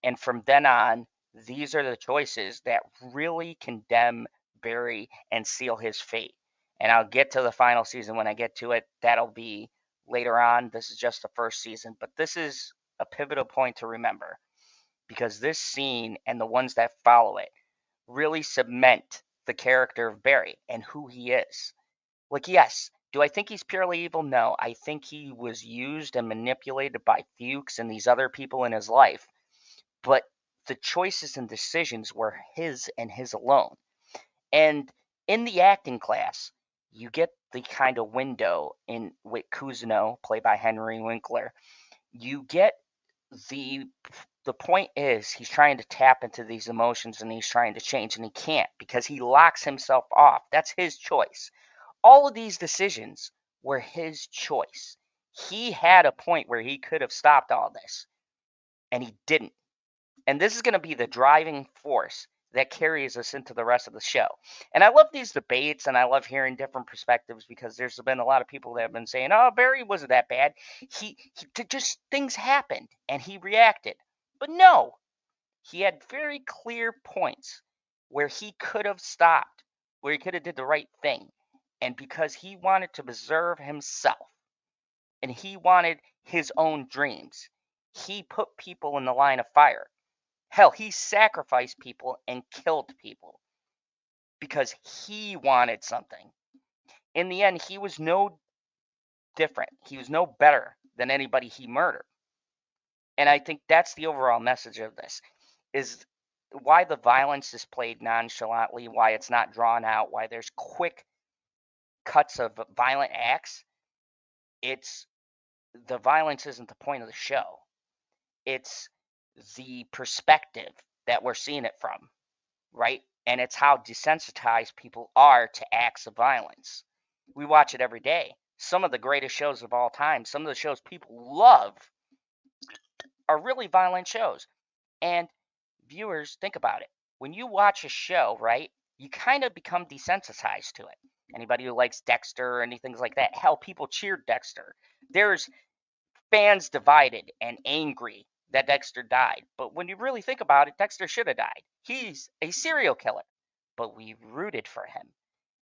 And from then on, these are the choices that really condemn Barry and seal his fate. And I'll get to the final season when I get to it. That'll be later on. This is just the first season. But this is a pivotal point to remember, because this scene and the ones that follow it really cement the character of Barry and who he is. Like, yes, do I think he's purely evil? No. I think he was used and manipulated by Fuchs and these other people in his life. But the choices and decisions were his and his alone. And in the acting class, you get the kind of window in with Cousineau, played by Henry Winkler. You get the point is he's trying to tap into these emotions and he's trying to change, and he can't because he locks himself off. That's his choice. All of these decisions were his choice. He had a point where he could have stopped all this, and he didn't. And this is going to be the driving force that carries us into the rest of the show. And I love these debates, and I love hearing different perspectives, because there's been a lot of people that have been saying, "Oh, Barry wasn't that bad. He just things happened and he reacted." But no, he had very clear points where he could have stopped, where he could have did the right thing. And because he wanted to preserve himself and he wanted his own dreams, he put people in the line of fire. Hell, he sacrificed people and killed people because he wanted something. In the end, he was no different. He was no better than anybody he murdered. And I think that's the overall message of this, is why the violence is played nonchalantly, why it's not drawn out, why there's quick cuts of violent acts. It's the violence isn't the point of the show. It's the perspective that we're seeing it from, right? And it's how desensitized people are to acts of violence. We watch it every day. Some of the greatest shows of all time, some of the shows people love, are really violent shows. And viewers, think about it. When you watch a show, right, you kind of become desensitized to it. Anybody who likes Dexter or anything like that, hell, people cheered Dexter. There's fans divided and angry that Dexter died. But when you really think about it, Dexter should have died. He's a serial killer. But we rooted for him.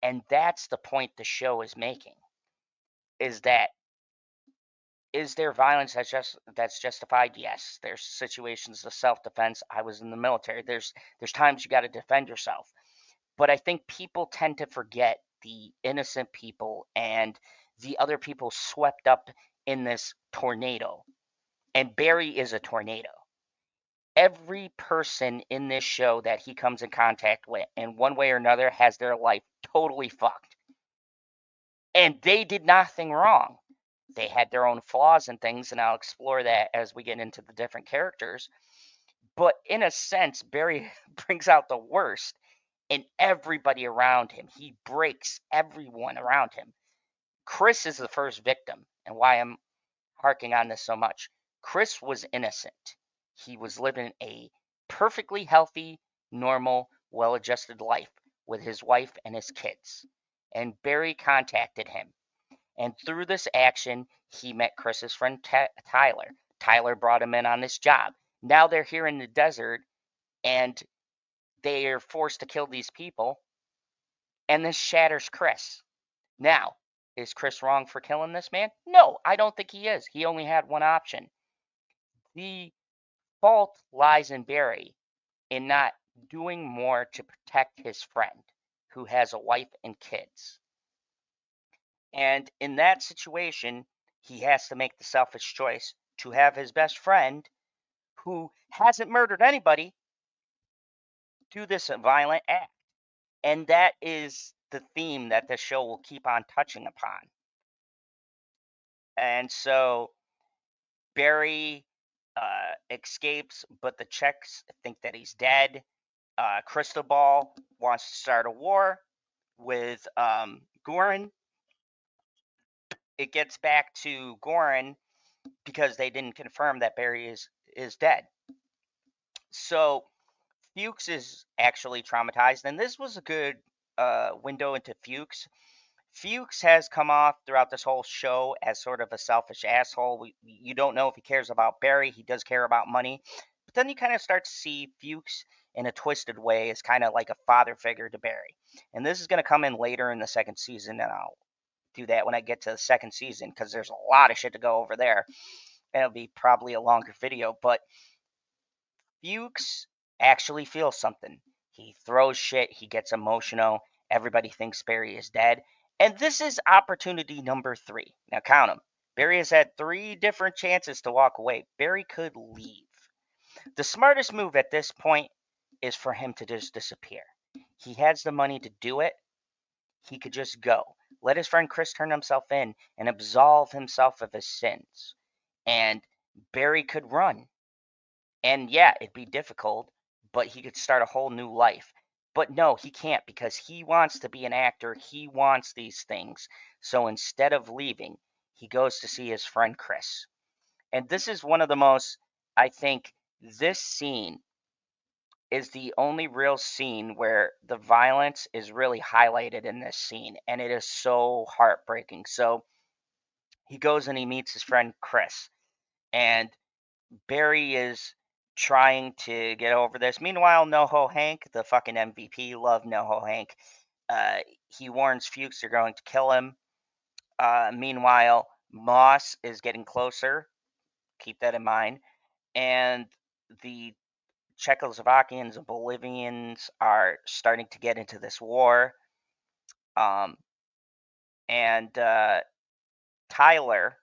And that's the point the show is making, is that Is there violence that's justified? Yes. There's situations of self-defense. I was in the military. There's times you got to defend yourself. But I think people tend to forget the innocent people and the other people swept up in this tornado. And Barry is a tornado. Every person in this show that he comes in contact with, in one way or another, has their life totally fucked. And they did nothing wrong. They had their own flaws and things, and I'll explore that as we get into the different characters. But in a sense, Barry brings out the worst in everybody around him. He breaks everyone around him. Chris is the first victim, and why I'm harking on this so much. Chris was innocent. He was living a perfectly healthy, normal, well-adjusted life with his wife and his kids. And Barry contacted him. And through this action, he met Chris's friend Tyler. Tyler brought him in on this job. Now they're here in the desert, and they are forced to kill these people. And this shatters Chris. Now, is Chris wrong for killing this man? No, I don't think he is. He only had one option. The fault lies in Barry in not doing more to protect his friend who has a wife and kids. And in that situation, he has to make the selfish choice to have his best friend, who hasn't murdered anybody, do this violent act. And that is the theme that the show will keep on touching upon. And so Barry escapes, but the Czechs think that he's dead. Cristobal wants to start a war with Goran. It gets back to Goran because they didn't confirm that Barry is dead. So Fuches is actually traumatized, and this was a good window into Fuches. Fuches has come off throughout this whole show as sort of a selfish asshole. You don't know if he cares about Barry. He does care about money. But then you kind of start to see Fuches in a twisted way as kind of like a father figure to Barry. And this is going to come in later in the second season, and I'll do that when I get to the second season because there's a lot of shit to go over there. And it'll be probably a longer video. But Fuches actually feels something. He throws shit. He gets emotional. Everybody thinks Barry is dead. And this is opportunity number 3. Now count them. Barry has had 3 different chances to walk away. Barry could leave. The smartest move at this point is for him to just disappear. He has the money to do it. He could just go. Let his friend Chris turn himself in and absolve himself of his sins. And Barry could run. And yeah, it'd be difficult, but he could start a whole new life. But no, he can't because he wants to be an actor. He wants these things. So instead of leaving, he goes to see his friend Chris. And this is one of the most, I think, this scene is the only real scene where the violence is really highlighted in this scene. And it is so heartbreaking. So he goes and he meets his friend Chris. And Barry is trying to get over this. Meanwhile, NoHo Hank, the fucking MVP, love NoHo Hank. He warns Fuches they're going to kill him. Meanwhile, Moss is getting closer. Keep that in mind. And the Czechoslovakians and Bolivians are starting to get into this war. And Tyler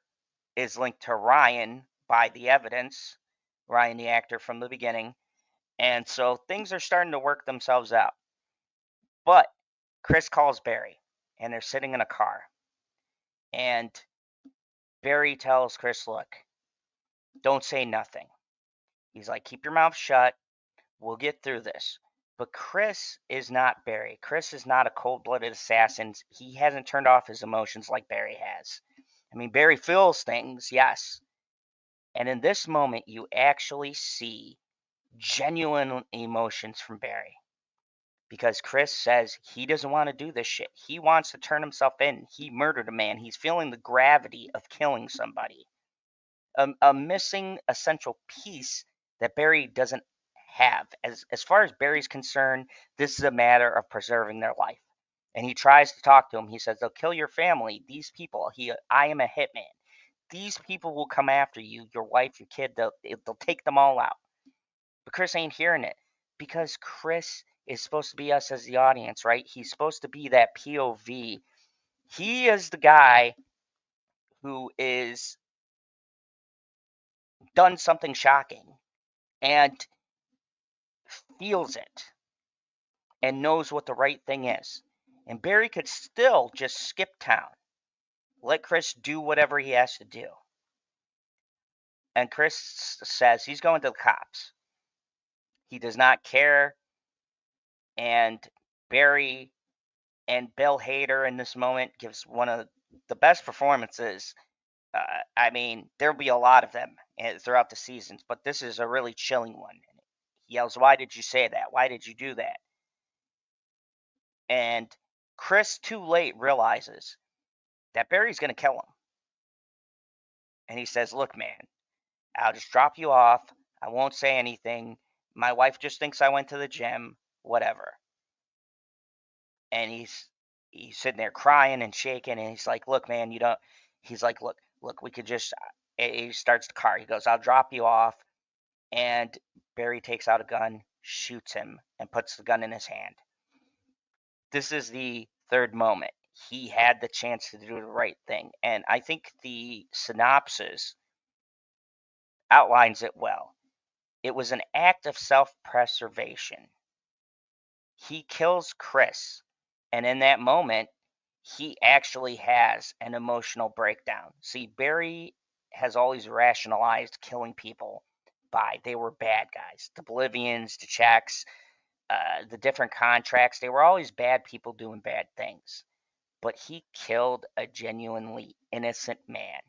is linked to Ryan by the evidence. Ryan, the actor from the beginning. And so things are starting to work themselves out. But Chris calls Barry, and they're sitting in a car. And Barry tells Chris, look, don't say nothing. He's like, keep your mouth shut. We'll get through this. But Chris is not Barry. Chris is not a cold-blooded assassin. He hasn't turned off his emotions like Barry has. I mean, Barry feels things, yes. And in this moment, you actually see genuine emotions from Barry. Because Chris says he doesn't want to do this shit. He wants to turn himself in. He murdered a man. He's feeling the gravity of killing somebody. A missing essential piece that Barry doesn't have. As far as Barry's concerned, this is a matter of preserving their life. And he tries to talk to him. He says, they'll kill your family. These people. I am a hitman. these people will come after you, your wife, your kid, they'll take them all out. But Chris ain't hearing it because Chris is supposed to be us as the audience, right? He's supposed to be that POV. He is the guy who is done something shocking and feels it and knows what the right thing is. And Barry could still just skip town, let Chris do whatever he has to do. And Chris says he's going to the cops. He does not care. And Barry and Bill Hader in this moment gives one of the best performances. I mean, there'll be a lot of them throughout the seasons, but this is a really chilling one. He yells, "Why did you say that? Why did you do that?" And Chris, too late, realizes that Barry's going to kill him. And he says, "Look, man, I'll just drop you off. I won't say anything. My wife just thinks I went to the gym, whatever." And he's sitting there crying and shaking, and he's like, "Look, man, you don't." He's like, "Look, we could just." He starts the car. He goes, "I'll drop you off." And Barry takes out a gun, shoots him, and puts the gun in his hand. This is the third moment. He had the chance to do the right thing, and I think the synopsis outlines it well. It was an act of self-preservation. He kills Chris, and in that moment, he actually has an emotional breakdown. See, Barry has always rationalized killing people by they were bad guys. The Bolivians, the Czechs, the different contracts, they were always bad people doing bad things. But he killed a genuinely innocent man.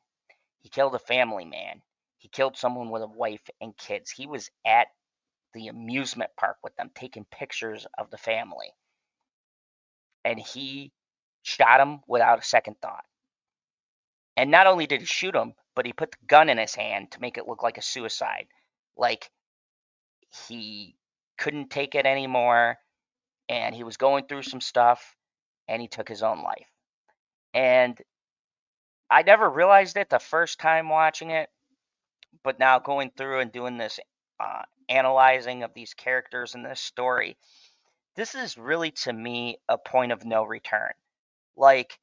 He killed a family man. He killed someone with a wife and kids. He was at the amusement park with them, taking pictures of the family. And he shot him without a second thought. And not only did he shoot him, but he put the gun in his hand to make it look like a suicide. Like he couldn't take it anymore and he was going through some stuff and he took his own life. And I never realized it the first time watching it, but now going through and doing this analyzing of these characters in this story, this is really to me a point of no return. Like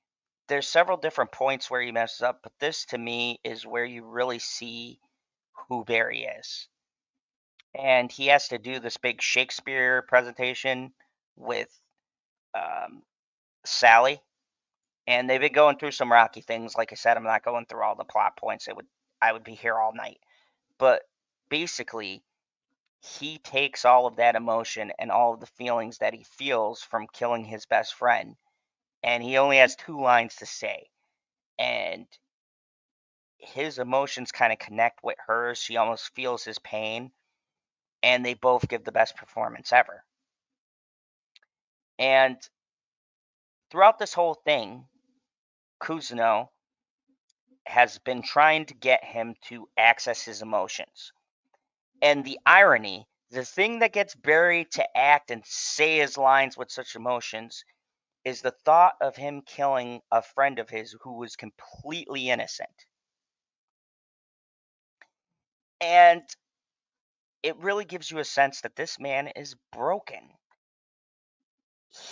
there's several different points where he messes up, but this to me is where you really see who Barry is. And he has to do this big Shakespeare presentation with um, Sally, and they've been going through some rocky things. Like I said, I'm not going through all the plot points. I would be here all night. But basically, he takes all of that emotion and all of the feelings that he feels from killing his best friend, and he only has 2 lines to say. And his emotions kind of connect with hers. She almost feels his pain, and they both give the best performance ever. And throughout this whole thing, Cousineau has been trying to get him to access his emotions. And the irony, the thing that gets Barry to act and say his lines with such emotions, is the thought of him killing a friend of his who was completely innocent. And it really gives you a sense that this man is broken.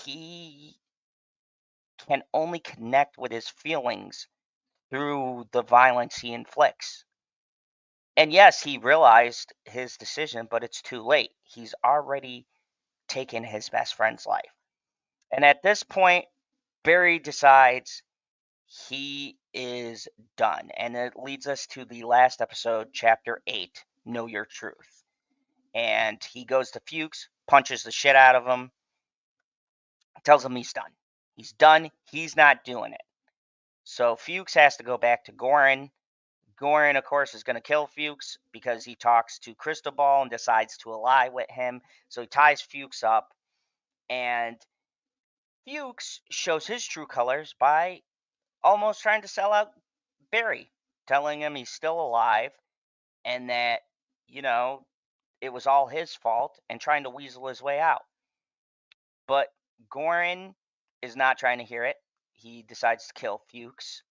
He can only connect with his feelings through the violence he inflicts. And yes, he realized his decision, but it's too late. He's already taken his best friend's life. And at this point, Barry decides he is done. And it leads us to the last episode, chapter 8, Know Your Truth. And he goes to Fuches, punches the shit out of him, tells him he's done. He's done. He's not doing it. So Fuches has to go back to Gorin. Gorin, of course, is going to kill Fuches because he talks to Cristobal and decides to ally with him. So he ties Fuches up, and Fuches shows his true colors by almost trying to sell out Barry, telling him he's still alive and that, you know, it was all his fault and trying to weasel his way out. But Gorin is not trying to hear it. He decides to kill Fuches.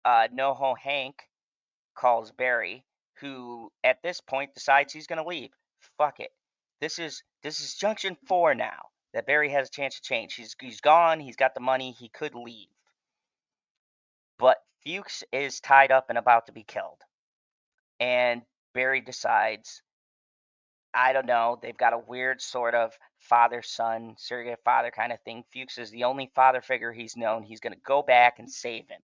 NoHo Hank calls Barry, who at this point decides he's going to leave. Fuck it. This is Junction 4 now. That Barry has a chance to change. He's gone. He's got the money. He could leave. But Fuches is tied up and about to be killed. And Barry decides, I don't know, they've got a weird sort of father-son, surrogate father kind of thing. Fuches is the only father figure he's known. He's going to go back and save him.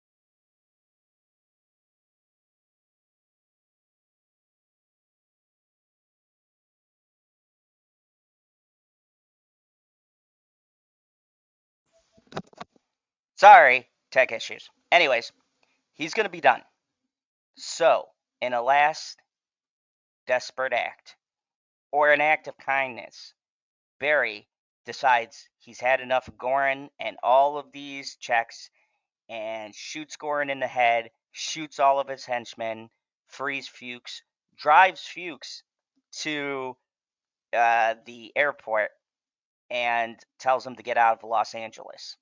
Sorry, tech issues. Anyways, he's going to be done. So, in a last desperate act, or an act of kindness, Barry decides he's had enough of Gorin and all of these checks and shoots Gorin in the head, shoots all of his henchmen, frees Fuches, drives Fuches to the airport, and tells him to get out of Los Angeles.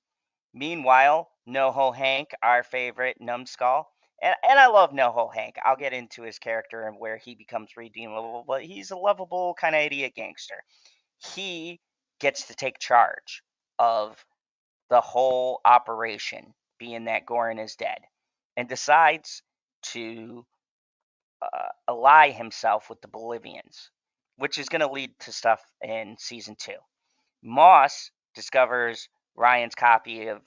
Meanwhile, NoHo Hank, our favorite numbskull, and I love NoHo Hank. I'll get into his character and where he becomes redeemable, but he's a lovable kind of idiot gangster. He gets to take charge of the whole operation, being that Gorin is dead, and decides to ally himself with the Bolivians, which is going to lead to stuff in season 2. Moss discovers Ryan's copy of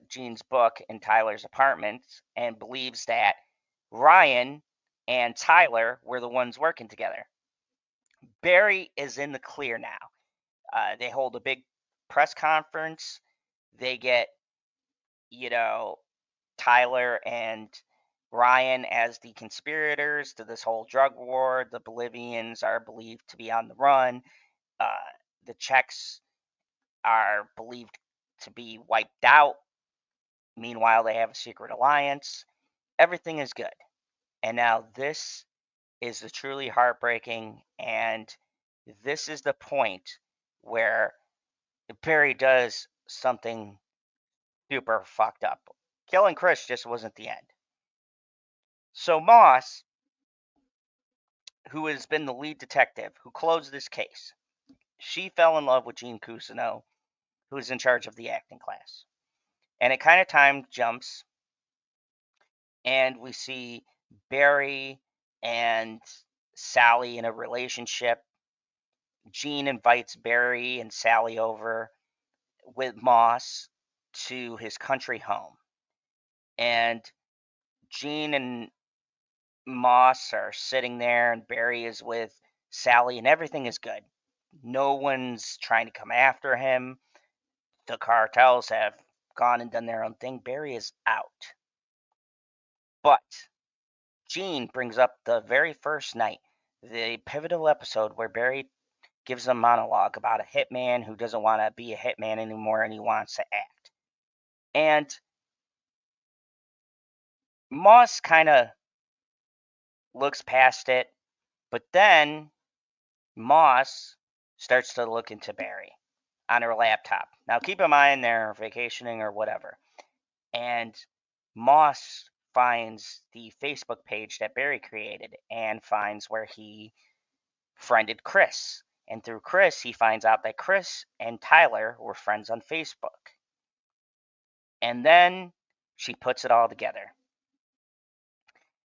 Gene's book in Tyler's apartment and believes that Ryan and Tyler were the ones working together. Barry is in the clear now. They hold a big press conference. They get, Tyler and Ryan as the conspirators to this whole drug war. The Bolivians are believed to be on the run. The Czechs are believed to be wiped out. Meanwhile, they have a secret alliance. Everything is good. And now this is the truly heartbreaking, and this is the point where Barry does something super fucked up. Killing Chris just wasn't the end. So Moss, who has been the lead detective who closed this case, she fell in love with Gene Cousineau, who is in charge of the acting class. And it kind of time jumps, and we see Barry and Sally in a relationship. Gene invites Barry and Sally over with Moss to his country home. And Gene and Moss are sitting there, and Barry is with Sally, and everything is good. No one's trying to come after him. The cartels have gone and done their own thing. Barry is out. But Gene brings up the very first night, the pivotal episode where Barry gives a monologue about a hitman who doesn't want to be a hitman anymore and he wants to act. And Moss kind of looks past it, but then Moss starts to look into Barry on her laptop. Now, keep in mind they're vacationing or whatever. And Moss finds the Facebook page that Barry created and finds where he friended Chris. And through Chris, he finds out that Chris and Tyler were friends on Facebook. And then she puts it all together.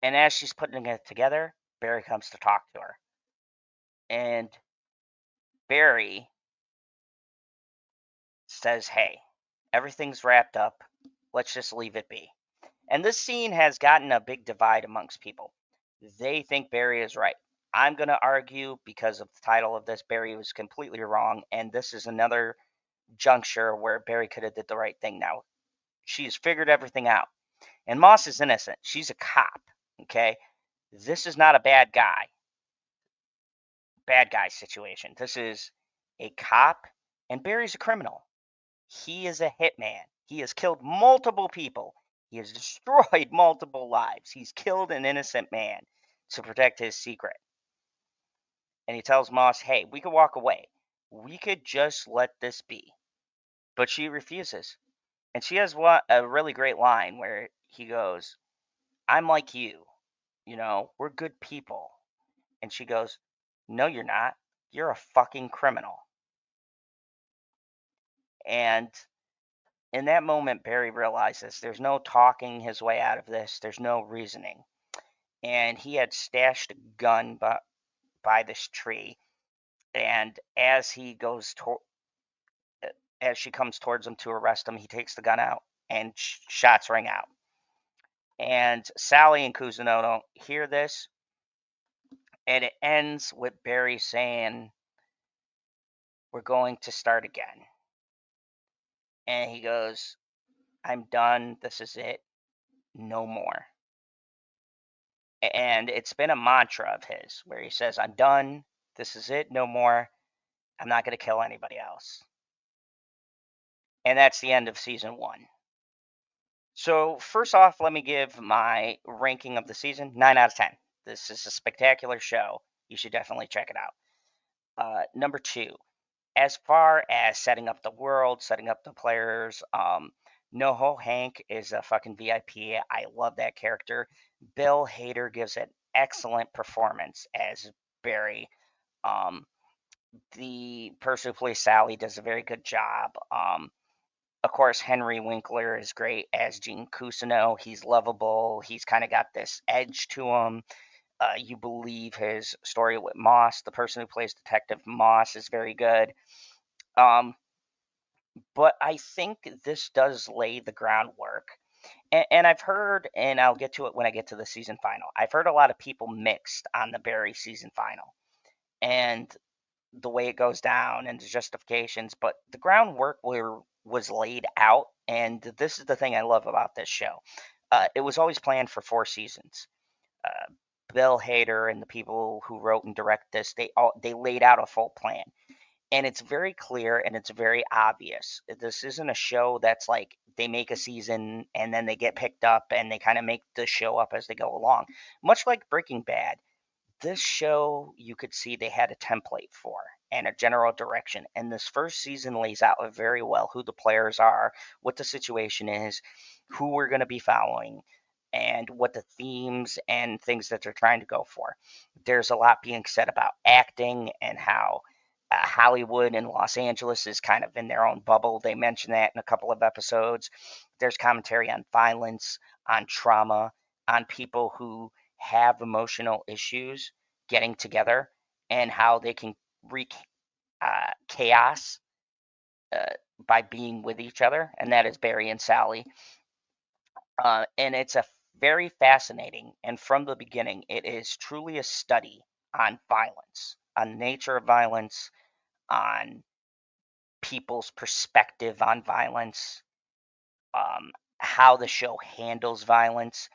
And as she's putting it together, Barry comes to talk to her. And Barry says, hey, everything's wrapped up. Let's just leave it be. And this scene has gotten a big divide amongst people. They think Barry is right. I'm going to argue, because of the title of this, Barry was completely wrong. And this is another juncture where Barry could have did the right thing now. She's figured everything out. And Moss is innocent. She's a cop, okay? This is not a bad guy situation. This is a cop, and Barry's a criminal. He is a hitman. He has killed multiple people. He has destroyed multiple lives. He's killed an innocent man to protect his secret. And he tells Moss, hey, we could walk away. We could just let this be. But she refuses. And she has a really great line where he goes, I'm like you. we're good people. And she goes, no, you're not. You're a fucking criminal. And in that moment, Barry realizes there's no talking his way out of this. There's no reasoning. And he had stashed a gun by this tree. And as she comes towards him to arrest him, he takes the gun out and shots ring out. And Sally and Cousineau don't hear this. And it ends with Barry saying, we're going to start again. And he goes, I'm done. This is it. No more. And it's been a mantra of his where he says, I'm done. This is it. No more. I'm not going to kill anybody else. And that's the end of season 1. So, first off, let me give my ranking of the season 9 out of 10. This is a spectacular show. You should definitely check it out. Number 2, as far as setting up the world, setting up the players, NoHo Hank is a fucking VIP. I love that character. Bill Hader gives an excellent performance as Barry. The person who plays Sally does a very good job. Of course, Henry Winkler is great as Gene Cousineau. He's lovable. He's kind of got this edge to him. You believe his story with Moss. The person who plays Detective Moss is very good. But I think this does lay the groundwork. And I've heard, and I'll get to it when I get to the season final, I've heard a lot of people mixed on the Barry season final and the way it goes down and the justifications, but the groundwork was laid out. And this is the thing I love about this show. It was always planned for 4 seasons. Bill Hader and the people who wrote and direct this, they laid out a full plan. And it's very clear and it's very obvious. This isn't a show that's like they make a season and then they get picked up and they kind of make the show up as they go along. Much like Breaking Bad, this show you could see they had a template for and a general direction. And this first season lays out very well who the players are, what the situation is, who we're going to be following, and what the themes and things that they're trying to go for. There's a lot being said about acting and how Hollywood and Los Angeles is kind of in their own bubble. They mention that in a couple of episodes. There's commentary on violence, on trauma, on people who have emotional issues getting together and how they can wreak chaos uh, by being with each other. And that is Barry and Sally. And it's a very fascinating. And from the beginning, it is truly a study on violence, on the nature of violence, on people's perspective on violence, how the show handles violence.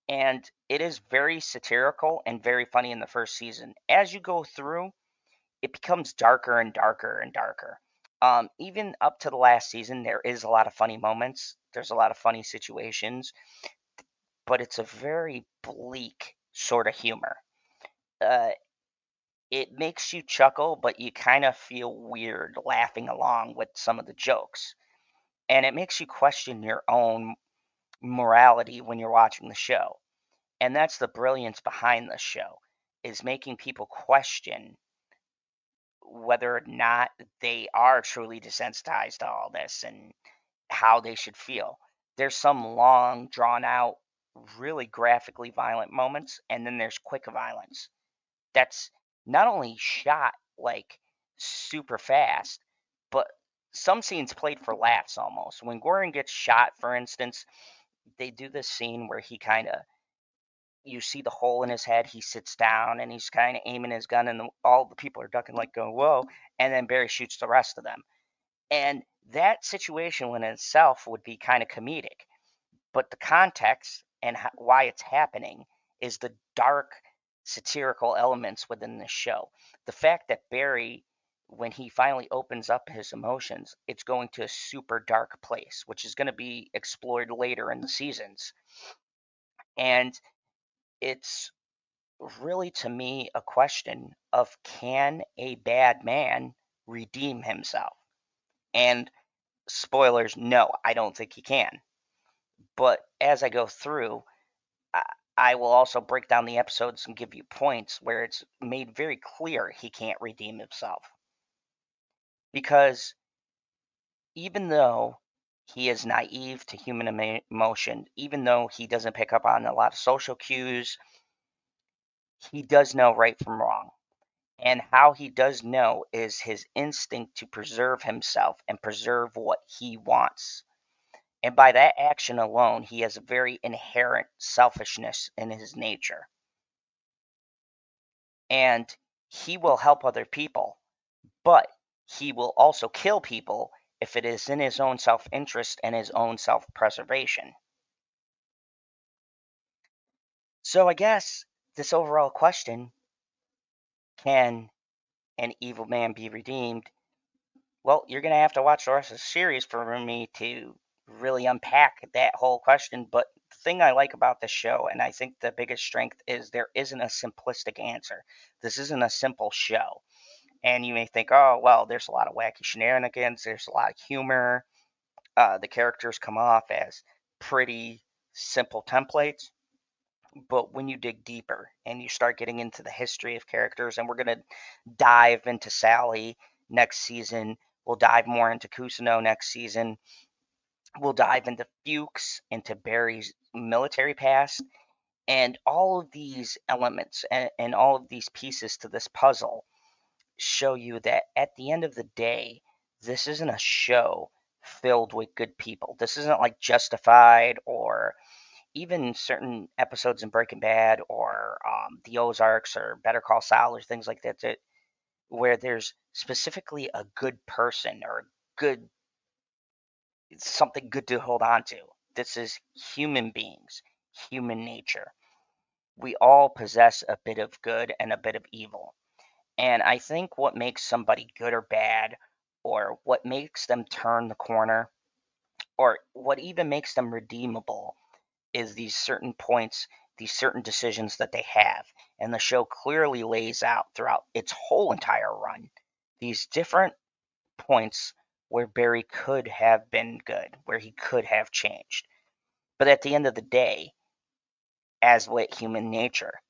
And it is very satirical and very funny in the first season. As you go through, it becomes darker and darker and darker. Even up to the last season, there is a lot of funny moments. There's a lot of funny situations, but it's a very bleak sort of humor. Uh, it makes you chuckle, but you kind of feel weird laughing along with some of the jokes. And it makes you question your own morality when you're watching the show. And that's the brilliance behind the show, is making people question whether or not they are truly desensitized to all this and how they should feel. There's some long, drawn out, really graphically violent moments, and then there's quick violence that's not only shot like super fast, but some scenes played for laughs almost. When Gordon gets shot, for instance, they do this scene where he kind of, you see the hole in his head. He sits down and he's kind of aiming his gun, and all the people are ducking, like going, whoa. And then Barry shoots the rest of them. And that situation in itself would be kind of comedic. But the context and why it's happening is the dark satirical elements within the show. The fact that Barry, when he finally opens up his emotions, it's going to a super dark place, which is going to be explored later in the seasons. And it's really, to me, a question of, can a bad man redeem himself? And spoilers, no, I don't think he can. But as I go through, I will also break down the episodes and give you points where it's made very clear he can't redeem himself. Because even though he is naive to human emotion, even though he doesn't pick up on a lot of social cues, he does know right from wrong. And how he does know is his instinct to preserve himself and preserve what he wants. And by that action alone, he has a very inherent selfishness in his nature. And he will help other people, but he will also kill people if it is in his own self-interest and his own self-preservation. So I guess this overall question, can an evil man be redeemed? Well, you're going to have to watch the rest of the series for me to really unpack that whole question. But the thing I like about this show, and I think the biggest strength, is there isn't a simplistic answer. This isn't a simple show. And you may think, oh, well, there's a lot of wacky shenanigans, there's a lot of humor. The characters come off as pretty simple templates. But when you dig deeper and you start getting into the history of characters, and we're going to dive into Sally next season, we'll dive more into Cousineau next season, we'll dive into Fuchs, into Barry's military past, and all of these elements and all of these pieces to this puzzle show you that at the end of the day, this isn't a show filled with good people. This isn't like Justified or even certain episodes in Breaking Bad or the Ozarks or Better Call Saul or things like that, where there's specifically a good person or good something good to hold on to. This is human beings, human nature. We all possess a bit of good and a bit of evil. And I think what makes somebody good or bad, or what makes them turn the corner, or what even makes them redeemable, is these certain points, these certain decisions that they have. And the show clearly lays out throughout its whole entire run these different points where Barry could have been good, where he could have changed. But at the end of the day, as with human nature,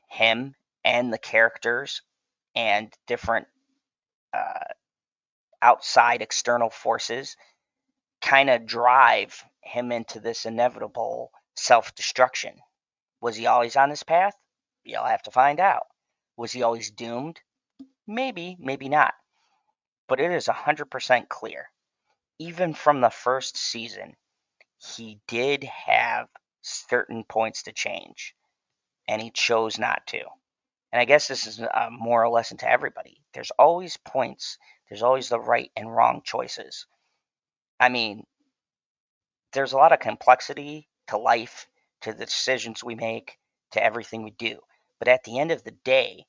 him and the characters and different uh, outside external forces kind of drive him into this inevitable self destruction. Was he always on this path? You'll have to find out. Was he always doomed? Maybe, maybe not. But it is 100% clear. Even from the first season, he did have certain points to change, and he chose not to. And I guess this is a moral lesson to everybody. There's always points, there's always the right and wrong choices. I mean, there's a lot of complexity to life, to the decisions we make, to everything we do. But at the end of the day,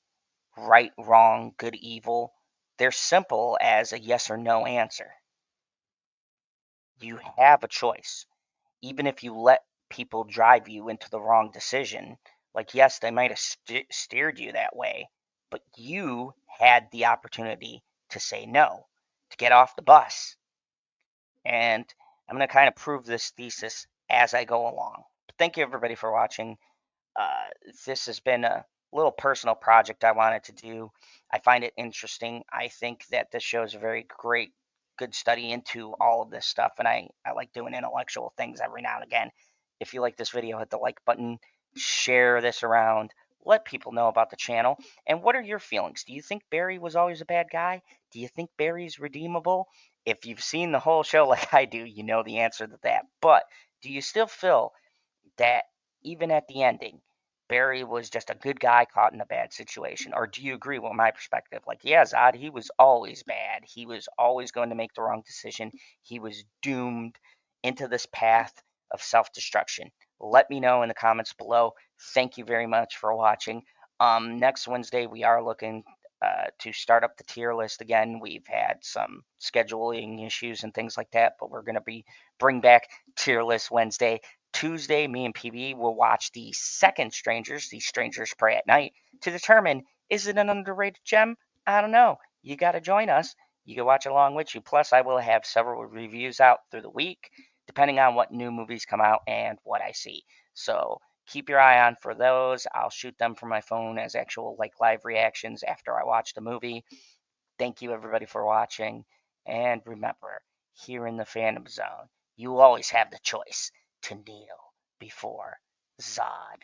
right, wrong, good, evil, they're simple as a yes or no answer. You have a choice. Even if you let people drive you into the wrong decision, like, yes, they might have steered you that way, but you had the opportunity to say no, to get off the bus. And I'm going to kind of prove this thesis as I go along. But thank you, everybody, for watching. Uh, this has been a little personal project I wanted to do. I find it interesting. I think that this shows a very great, good study into all of this stuff, and I like doing intellectual things every now and again. If you like this video, hit the like button, share this around, let people know about the channel. And what are your feelings? Do you think Barry was always a bad guy? Do you think Barry's redeemable? If you've seen the whole show like I do, you know the answer to that. But do you still feel that even at the ending, Barry was just a good guy caught in a bad situation? Or do you agree with my perspective? Like, yeah, Zod, he was always bad. He was always going to make the wrong decision. He was doomed into this path of self destruction. Let me know in the comments below. Thank you very much for watching. Next Wednesday, we are looking to start up the tier list again. We've had some scheduling issues and things like that, but we're going to bring back tier list Wednesday. Tuesday, me and PB will watch the second Strangers, the Strangers Pray at Night, to determine, is it an underrated gem? I don't know. You got to join us. You can watch along with you. Plus, I will have several reviews out through the week, depending on what new movies come out and what I see. So keep your eye on for those. I'll shoot them from my phone as actual like live reactions after I watch the movie. Thank you everybody for watching, and remember, here in the Phantom Zone, you always have the choice to kneel before Zod.